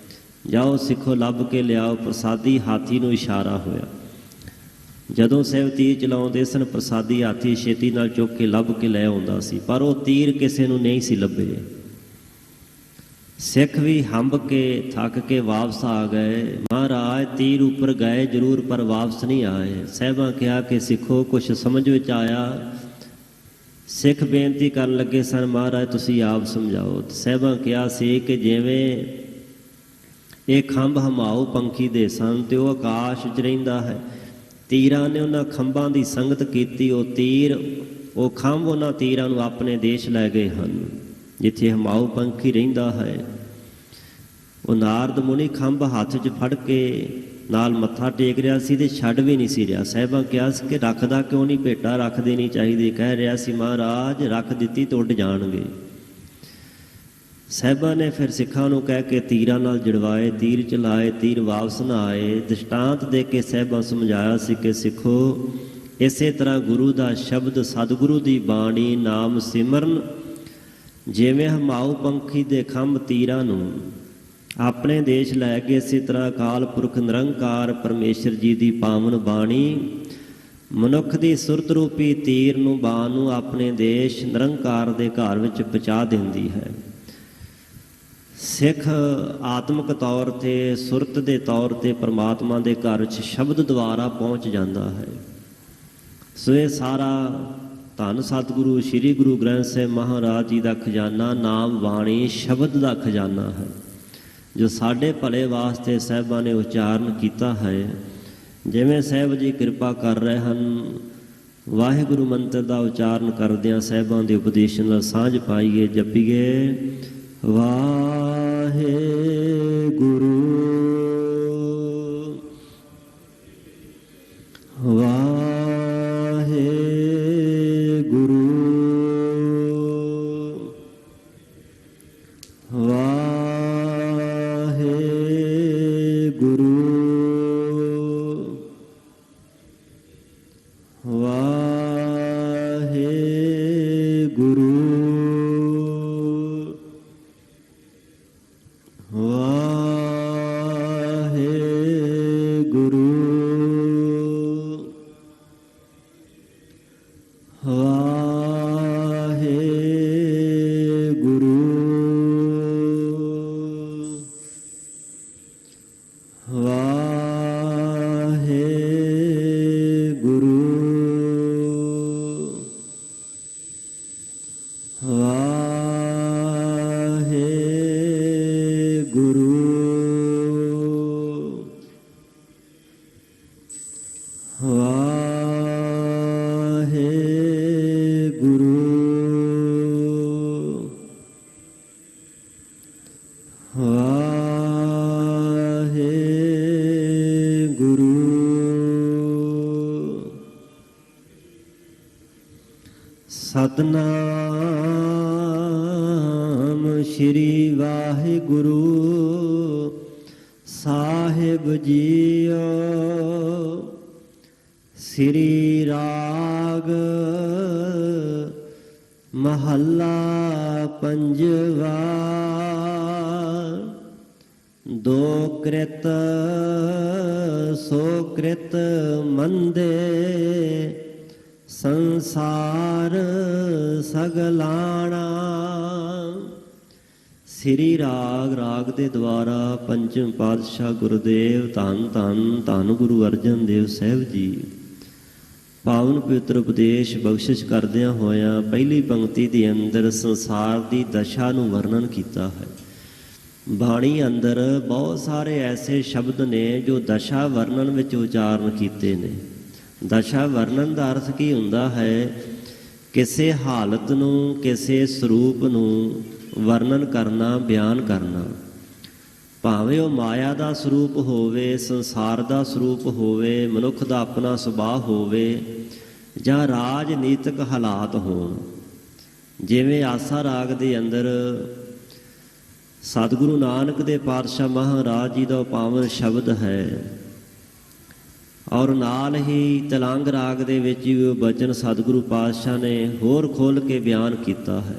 ਜਾਓ ਸਿੱਖੋ ਲੱਭ ਕੇ ਲਿਆਓ ਪ੍ਰਸਾਦੀ। ਹਾਥੀ ਨੂੰ ਇਸ਼ਾਰਾ ਹੋਇਆ। ਜਦੋਂ ਸਾਹਿਬ ਤੀਰ ਚਲਾਉਂਦੇ ਸਨ, ਪ੍ਰਸਾਦੀ ਹਾਥੀ ਛੇਤੀ ਨਾਲ ਚੁੱਕ ਕੇ ਲੱਭ ਕੇ ਲੈ ਆਉਂਦਾ ਸੀ, ਪਰ ਉਹ ਤੀਰ ਕਿਸੇ ਨੂੰ ਨਹੀਂ ਸੀ ਲੱਭੇ। ਸਿੱਖ ਵੀ ਹੰਭ ਕੇ ਥੱਕ ਕੇ ਵਾਪਸ ਆ ਗਏ। ਮਹਾਰਾਜ ਤੀਰ ਉੱਪਰ ਗਏ ਜ਼ਰੂਰ, ਪਰ ਵਾਪਸ ਨਹੀਂ ਆਏ। ਸਾਹਿਬਾਂ ਕਿਹਾ ਕਿ ਸਿੱਖੋ ਕੁਛ ਸਮਝ ਵਿੱਚ ਆਇਆ। ਸਿੱਖ ਬੇਨਤੀ ਕਰਨ ਲੱਗੇ ਸਨ, ਮਹਾਰਾਜ ਤੁਸੀਂ ਆਪ ਸਮਝਾਓ। ਸਾਹਿਬਾਂ ਕਿਹਾ ਸੀ ਕਿ ਜਿਵੇਂ ਇਹ ਖੰਭ ਹਮਾਊ ਪੰਖੀ ਦੇ ਸਨ ਅਤੇ ਉਹ ਆਕਾਸ਼ ਵਿੱਚ ਰਹਿੰਦਾ ਹੈ, ਤੀਰਾਂ ਨੇ ਉਹਨਾਂ ਖੰਭਾਂ ਦੀ ਸੰਗਤ ਕੀਤੀ। ਉਹ ਤੀਰ, ਉਹ ਖੰਭ ਉਹਨਾਂ ਤੀਰਾਂ ਨੂੰ ਆਪਣੇ ਦੇਸ਼ ਲੈ ਗਏ ਹਨ ਜਿੱਥੇ ਹਮਾਊ ਪੰਖੀ ਰਹਿੰਦਾ ਹੈ। ਉਹ ਨਾਰਦ ਮੁਨੀ ਖੰਭ ਹੱਥ 'ਚ ਫੜ ਕੇ ਨਾਲ ਮੱਥਾ ਟੇਕ ਰਿਹਾ ਸੀ ਅਤੇ ਛੱਡ ਵੀ ਨਹੀਂ ਸੀ ਰਿਹਾ। ਸਾਹਿਬਾਂ ਕਿਹਾ ਸੀ ਕਿ ਰੱਖਦਾ ਕਿਉਂ ਨਹੀਂ, ਭੇਟਾ ਰੱਖ ਦੇਣੀ ਚਾਹੀਦੀ। ਕਹਿ ਰਿਹਾ ਸੀ ਮਹਾਰਾਜ ਰੱਖ ਦਿੱਤੀ ਤਾਂ ਉੱਡ ਜਾਣਗੇ। ਸਾਹਿਬਾਂ ਨੇ ਫਿਰ ਸਿੱਖਾਂ ਨੂੰ ਕਹਿ ਕੇ ਤੀਰਾਂ ਨਾਲ ਜੜਵਾਏ, ਤੀਰ ਚਲਾਏ, ਤੀਰ ਵਾਪਸ ਨਾ ਆਏ। ਦ੍ਰਿਸ਼ਟਾਂਤ ਦੇ ਕੇ ਸਾਹਿਬਾਂ ਸਮਝਾਇਆ ਸੀ ਕਿ ਸਿੱਖੋ ਇਸੇ ਤਰ੍ਹਾਂ ਗੁਰੂ ਦਾ ਸ਼ਬਦ, ਸਤਿਗੁਰੂ ਦੀ ਬਾਣੀ, ਨਾਮ ਸਿਮਰਨ ਜਿਵੇਂ ਹਮਾਊ ਪੰਖੀ ਦੇ ਖੰਭ ਤੀਰਾਂ ਨੂੰ ਆਪਣੇ ਦੇਸ਼ ਲੈ ਕੇ, ਇਸੇ ਤਰ੍ਹਾਂ ਅਕਾਲ ਪੁਰਖ ਨਿਰੰਕਾਰ ਪਰਮੇਸ਼ਰ ਜੀ ਦੀ ਪਾਵਨ ਬਾਣੀ ਮਨੁੱਖ ਦੀ ਸੁਰਤ ਰੂਪੀ ਤੀਰ ਨੂੰ, ਬਾਣ ਨੂੰ ਆਪਣੇ ਦੇਸ਼ ਨਿਰੰਕਾਰ ਦੇ ਘਰ ਵਿੱਚ ਪਹੁੰਚਾ ਦਿੰਦੀ ਹੈ। ਸਿੱਖ ਆਤਮਿਕ ਤੌਰ 'ਤੇ, ਸੁਰਤ ਦੇ ਤੌਰ 'ਤੇ ਪਰਮਾਤਮਾ ਦੇ ਘਰ ਵਿੱਚ ਸ਼ਬਦ ਦੁਆਰਾ ਪਹੁੰਚ ਜਾਂਦਾ ਹੈ। ਸੋ ਇਹ ਸਾਰਾ ਧੰਨ ਸਤਿਗੁਰੂ ਸ਼੍ਰੀ ਗੁਰੂ ਗ੍ਰੰਥ ਸਾਹਿਬ ਮਹਾਰਾਜ ਜੀ ਦਾ ਖਜ਼ਾਨਾ, ਨਾਮ ਬਾਣੀ ਸ਼ਬਦ ਦਾ ਖਜ਼ਾਨਾ ਹੈ, ਜੋ ਸਾਡੇ ਭਲੇ ਵਾਸਤੇ ਸਾਹਿਬਾਂ ਨੇ ਉਚਾਰਨ ਕੀਤਾ ਹੈ। ਜਿਵੇਂ ਸਾਹਿਬ ਜੀ ਕਿਰਪਾ ਕਰ ਰਹੇ ਹਨ, ਵਾਹਿਗੁਰੂ ਮੰਤਰ ਦਾ ਉਚਾਰਨ ਕਰਦਿਆਂ ਸਾਹਿਬਾਂ ਦੇ ਉਪਦੇਸ਼ ਨਾਲ ਸਾਂਝ ਪਾਈਏ। ਜਪੀਏ ਵਾਹਿਗੁਰੂ ਵਾਹਿਗੁਰੂ ਵਾਹਿਗੁਰੂ ਵਾਹਿਗੁਰੂ ਵਾਹਿਗੁਰੂ ਵਾਹਿਗੁਰੂ ਵਾਹਿਗੁਰੂ ਸਤਨਾਮ ਸ਼੍ਰੀ ਵਾਹਿਗੁਰੂ ਸਾਹਿਬ ਜੀਓ। ਸ੍ਰੀ ਰਾਗ ਮਹੱਲਾ ਪੰਜਵਾ। ਦੋ ਕ੍ਰਿਤ ਸੋ ਕ੍ਰਿਤ ਮੰਦੇ ਸੰਸਾਰ ਸਗਲਾਣਾ। ਸ੍ਰੀ ਰਾਗ ਦੇ ਦੁਆਰਾ ਪੰਚਮ ਪਾਤਸ਼ਾਹ ਗੁਰਦੇਵ ਧੰਨ ਧੰਨ ਧੰਨ ਗੁਰੂ ਅਰਜਨ ਦੇਵ ਸਾਹਿਬ ਜੀ ਪਾਵਨ ਪਵਿੱਤਰ ਉਪਦੇਸ਼ ਬਖਸ਼ਿਸ਼ ਕਰਦਿਆਂ ਹੋਇਆਂ ਪਹਿਲੀ ਪੰਕਤੀ ਦੇ ਅੰਦਰ ਸੰਸਾਰ ਦੀ ਦਸ਼ਾ ਨੂੰ ਵਰਣਨ ਕੀਤਾ ਹੈ। ਬਾਣੀ ਅੰਦਰ ਬਹੁਤ ਸਾਰੇ ਐਸੇ ਸ਼ਬਦ ਨੇ ਜੋ ਦਸ਼ਾ ਵਰਣਨ ਵਿੱਚ ਉਚਾਰਨ ਕੀਤੇ ਨੇ। ਦਸ਼ਾ ਵਰਣਨ ਦਾ ਅਰਥ ਕੀ ਹੁੰਦਾ ਹੈ? ਕਿਸੇ ਹਾਲਤ ਨੂੰ, ਕਿਸੇ ਸਰੂਪ ਨੂੰ ਵਰਣਨ ਕਰਨਾ, ਬਿਆਨ ਕਰਨਾ। ਭਾਵੇਂ ਉਹ ਮਾਇਆ ਦਾ ਸਰੂਪ ਹੋਵੇ, ਸੰਸਾਰ ਦਾ ਸਰੂਪ ਹੋਵੇ, ਮਨੁੱਖ ਦਾ ਆਪਣਾ ਸੁਭਾਅ ਹੋਵੇ, ਜਾਂ ਰਾਜਨੀਤਿਕ ਹਾਲਾਤ ਹੋਣ। ਜਿਵੇਂ ਆਸਾ ਰਾਗ ਦੇ ਅੰਦਰ ਸਤਿਗੁਰੂ ਨਾਨਕ ਦੇ ਪਾਤਸ਼ਾਹ ਮਹਾਰਾਜ ਜੀ ਦਾ ਪਾਵਨ ਸ਼ਬਦ ਹੈ, ਔਰ ਨਾਲ ਹੀ ਤਲੰਗ ਰਾਗ ਦੇ ਵਿੱਚ ਵੀ ਉਹ ਬਚਨ ਸਤਿਗੁਰੂ ਪਾਤਸ਼ਾਹ ਨੇ ਹੋਰ ਖੋਲ੍ਹ ਕੇ ਬਿਆਨ ਕੀਤਾ ਹੈ।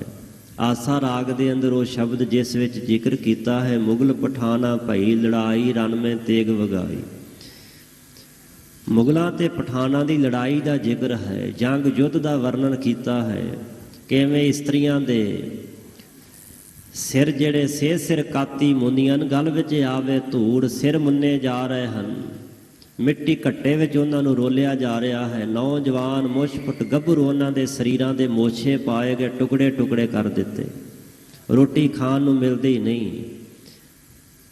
ਆਸਾ ਰਾਗ ਦੇ ਅੰਦਰ ਉਹ ਸ਼ਬਦ ਜਿਸ ਵਿੱਚ ਜ਼ਿਕਰ ਕੀਤਾ ਹੈ, ਮੁਗਲ ਪਠਾਨਾ ਭਈ ਲੜਾਈ ਰਣ ਮੈਂ ਤੇਗ ਵਗਾਈ। ਮੁਗਲਾਂ ਤੇ ਪਠਾਨਾਂ ਦੀ ਲੜਾਈ ਦਾ ਜ਼ਿਕਰ ਹੈ, ਜੰਗ ਯੁੱਧ ਦਾ ਵਰਣਨ ਕੀਤਾ ਹੈ। ਕਿਵੇਂ ਇਸਤਰੀਆਂ ਦੇ ਸਿਰ ਜਿਹੜੇ ਸਿਰ ਕਾਤੀ ਮੁੰਨੀਆਂ ਗਲ ਵਿੱਚ ਆਵੇ ਧੂੜ, ਸਿਰ ਮੁੰਨੇ ਜਾ ਰਹੇ ਹਨ। ਮਿੱਟੀ ਘੱਟੇ ਵਿੱਚ ਉਹਨਾਂ ਨੂੰ ਰੋਲਿਆ ਜਾ ਰਿਹਾ ਹੈ। ਨੌਜਵਾਨ ਮੁਸ਼ਫਟ ਗੱਭਰੂ ਉਹਨਾਂ ਦੇ ਸਰੀਰਾਂ ਦੇ ਮੋਛੇ ਪਾਏ ਗਏ, ਟੁਕੜੇ ਟੁਕੜੇ ਕਰ ਦਿੱਤੇ, ਰੋਟੀ ਖਾਣ ਨੂੰ ਮਿਲਦੀ ਨਹੀਂ।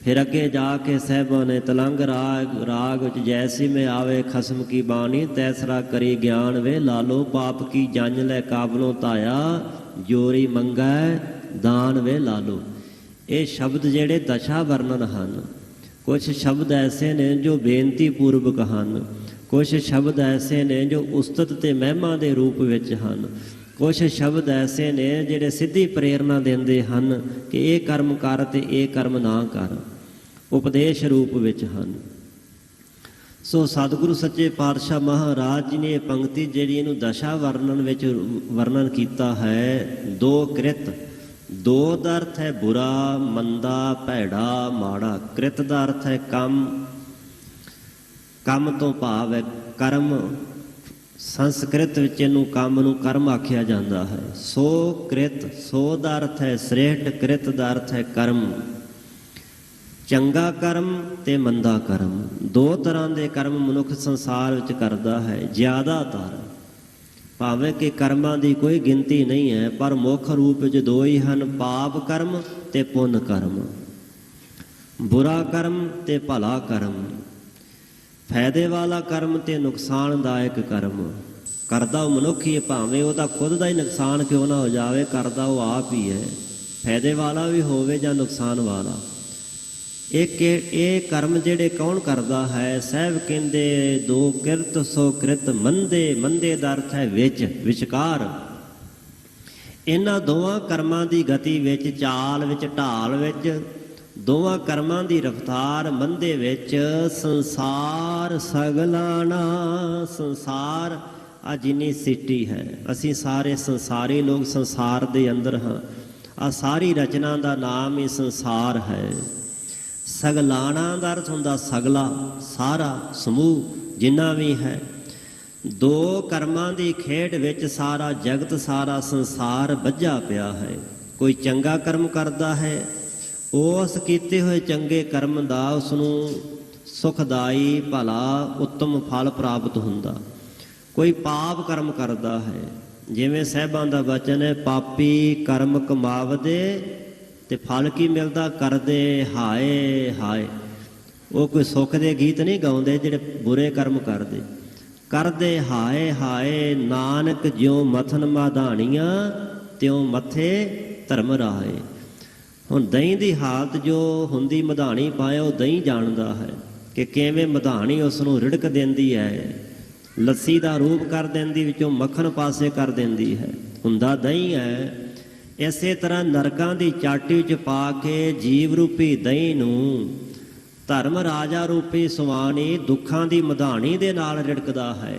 ਫਿਰ ਅੱਗੇ ਜਾ ਕੇ ਸਾਹਿਬਾਂ ਨੇ ਤਲੰਗ ਰਾਗ ਵਿੱਚ ਜੈਸੀ ਮੈਂ ਆਵੇ ਖਸਮ ਕੀ ਬਾਣੀ, ਤੈਸਰਾ ਕਰੀ ਗਿਆਨ ਵੇ ਲਾਲੋ, ਪਾਪ ਕੀ ਜੰਜ ਲੈ ਕਾਬਲੋਂ ਧਾਇਆ, ਜੋਰੀ ਮੰਗੈ ਦਾਨ ਵੇ ਲਾਲੋ। ਇਹ ਸ਼ਬਦ ਜਿਹੜੇ ਦਸ਼ਾ ਵਰਣਨ ਹਨ। ਕੁਛ ਸ਼ਬਦ ਐਸੇ ਨੇ ਜੋ ਬੇਨਤੀ ਪੂਰਵਕ ਹਨ, ਕੁਛ ਸ਼ਬਦ ਐਸੇ ਨੇ ਜੋ ਉਸਤਤ ਤੇ ਮਹਿਮਾ ਦੇ ਰੂਪ ਵਿੱਚ ਹਨ, ਕੁਛ ਸ਼ਬਦ ਐਸੇ ਨੇ ਜਿਹੜੇ ਸਿੱਧੀ ਪ੍ਰੇਰਨਾ ਦਿੰਦੇ ਹਨ ਕਿ ਇਹ ਕਰਮ ਕਰ ਤੇ ਇਹ ਕਰਮ ਨਾ ਕਰ, ਉਪਦੇਸ਼ ਰੂਪ ਵਿੱਚ ਹਨ। ਸੋ ਸਤਿਗੁਰੂ ਸੱਚੇ ਪਾਤਸ਼ਾਹ ਮਹਾਰਾਜ ਜੀ ਨੇ ਇਹ ਪੰਕਤੀ ਜਿਹੜੀ ਇਹਨੂੰ ਦਸ਼ਾ ਵਰਣਨ ਵਿੱਚ ਵਰਣਨ ਕੀਤਾ ਹੈ। ਦੋ ਕ੍ਰਿਤ, ਦੋ ਦਾ ਅਰਥ ਹੈ ਬੁਰਾ, ਮੰਦਾ, ਭੈੜਾ, ਮਾੜਾ। ਕ੍ਰਿਤ ਦਾ ਅਰਥ ਹੈ ਕੰਮ, ਕੰਮ ਤੋਂ ਭਾਵ ਹੈ ਕਰਮ। ਸੰਸਕ੍ਰਿਤ ਵਿੱਚ ਇਹਨੂੰ ਕੰਮ ਨੂੰ ਕਰਮ ਆਖਿਆ ਜਾਂਦਾ ਹੈ। ਸੋ ਕ੍ਰਿਤ, ਸੋ ਦਾ ਅਰਥ ਹੈ ਸ੍ਰੇਸ਼ਟ, ਕ੍ਰਿਤ ਦਾ ਅਰਥ ਹੈ ਕਰਮ। ਚੰਗਾ ਕਰਮ ਤੇ ਮੰਦਾ ਕਰਮ, ਦੋ ਤਰ੍ਹਾਂ ਦੇ ਕਰਮ ਮਨੁੱਖ ਸੰਸਾਰ ਵਿੱਚ ਕਰਦਾ ਹੈ। ਜ਼ਿਆਦਾਤਰ ਭਾਵੇਂ ਕਿ ਕਰਮਾਂ ਦੀ ਕੋਈ ਗਿਣਤੀ ਨਹੀਂ ਹੈ, ਪਰ ਮੁੱਖ ਰੂਪ ਵਿੱਚ ਦੋ ਹੀ ਹਨ, ਪਾਪ ਕਰਮ ਤੇ ਪੁੰਨ ਕਰਮ। ਬੁਰਾ ਕਰਮ ਤੇ ਭਲਾ ਕਰਮ, ਫਾਇਦੇ ਵਾਲਾ ਕਰਮ ਤੇ ਨੁਕਸਾਨਦਾਇਕ ਕਰਮ। ਕਰਦਾ ਉਹ ਮਨੁੱਖ ਹੀ ਹੈ, ਭਾਵੇਂ ਉਹਦਾ ਖੁਦ ਦਾ ਹੀ ਨੁਕਸਾਨ ਕਿਉਂ ਨਾ ਹੋ ਜਾਵੇ, ਕਰਦਾ ਉਹ ਆਪ ਹੀ ਹੈ, ਫਾਇਦੇ ਵਾਲਾ ਵੀ ਹੋਵੇ ਜਾਂ ਨੁਕਸਾਨ ਵਾਲਾ। ਇਹ ਕਰਮ ਜਿਹੜੇ ਕੌਣ ਕਰਦਾ ਹੈ? ਸਾਹਿਬ ਕਹਿੰਦੇ ਦੋ ਕਿਰਤ ਸੋ ਕ੍ਰਿਤ ਮੰਦੇ, ਮੰਦੇ ਦਾ ਅਰਥ ਹੈ ਵਿੱਚ, ਵਿਚਕਾਰ। ਇਹਨਾਂ ਦੋਵਾਂ ਕਰਮਾਂ ਦੀ ਗਤੀ ਵਿੱਚ, ਚਾਲ ਵਿੱਚ, ਢਾਲ ਵਿੱਚ, ਦੋਵਾਂ ਕਰਮਾਂ ਦੀ ਰਫਤਾਰ ਮੰਦੇ ਵਿੱਚ ਸੰਸਾਰ ਸਗਲਾਣਾ। ਸੰਸਾਰ ਆ ਜਿੰਨੀ ਸਿੱਟੀ ਹੈ, ਅਸੀਂ ਸਾਰੇ ਸੰਸਾਰੀ ਲੋਕ ਸੰਸਾਰ ਦੇ ਅੰਦਰ ਹਾਂ। ਆ ਸਾਰੀ ਰਚਨਾ ਦਾ ਨਾਮ ਹੀ ਸੰਸਾਰ ਹੈ। ਸਗਲਾਣਾ ਦਾ ਅਰਥ ਹੁੰਦਾ ਸਗਲਾ, ਸਾਰਾ ਸਮੂਹ ਜਿੰਨਾ ਵੀ ਹੈ। ਦੋ ਕਰਮਾਂ ਦੀ ਖੇਡ ਵਿੱਚ ਸਾਰਾ ਜਗਤ, ਸਾਰਾ ਸੰਸਾਰ ਬੱਝਾ ਪਿਆ ਹੈ। ਕੋਈ ਚੰਗਾ ਕਰਮ ਕਰਦਾ ਹੈ, ਉਸ ਕੀਤੇ ਹੋਏ ਚੰਗੇ ਕਰਮ ਦਾ ਉਸਨੂੰ ਸੁਖਦਾਈ, ਭਲਾ, ਉੱਤਮ ਫਲ ਪ੍ਰਾਪਤ ਹੁੰਦਾ। ਕੋਈ ਪਾਪ ਕਰਮ ਕਰਦਾ ਹੈ, ਜਿਵੇਂ ਸਾਹਿਬਾਂ ਦਾ ਵਚਨ ਹੈ, ਪਾਪੀ ਕਰਮ ਕਮਾਵਦੇ ਤੇ ਫਲ ਕੀ ਮਿਲਦਾ? ਕਰਦੇ ਹਾਏ ਹਾਏ। ਉਹ ਕੋਈ ਸੁੱਖ ਦੇ ਗੀਤ ਨਹੀਂ ਗਾਉਂਦੇ ਜਿਹੜੇ ਬੁਰੇ ਕਰਮ ਕਰਦੇ। ਕਰਦੇ ਹਾਏ ਹਾਏ, ਨਾਨਕ ਜਿਉਂ ਮਥਨ ਮਾਧਾਣੀਆਂ ਤਿਉਂ ਮੱਥੇ ਧਰਮ ਰਾਏ। ਹੁਣ ਦਹੀਂ ਦੀ ਹਾਲਤ ਜੋ ਹੁੰਦੀ ਮਧਾਣੀ ਪਾਏ, ਉਹ ਦਹੀਂ ਜਾਣਦਾ ਹੈ ਕਿ ਕਿਵੇਂ ਮਧਾਣੀ ਉਸ ਨੂੰ ਰਿੜਕ ਦਿੰਦੀ ਹੈ, ਲੱਸੀ ਦਾ ਰੂਪ ਕਰ ਦਿੰਦੀ, ਵਿੱਚੋਂ ਮੱਖਣ ਪਾਸੇ ਕਰ ਦਿੰਦੀ ਹੈ, ਹੁੰਦਾ ਦਹੀਂ ਹੈ। ਇਸੇ ਤਰ੍ਹਾਂ ਨਰਕਾਂ ਦੀ ਚਾਟੀ 'ਚ ਪਾ ਕੇ ਜੀਵ ਰੂਪੀ ਦਹੀਂ ਨੂੰ ਧਰਮ ਰਾਜਾ ਰੂਪੀ ਸੁਆਣੀ ਦੁੱਖਾਂ ਦੀ ਮਧਾਣੀ ਦੇ ਨਾਲ ਰਿੜਕਦਾ ਹੈ,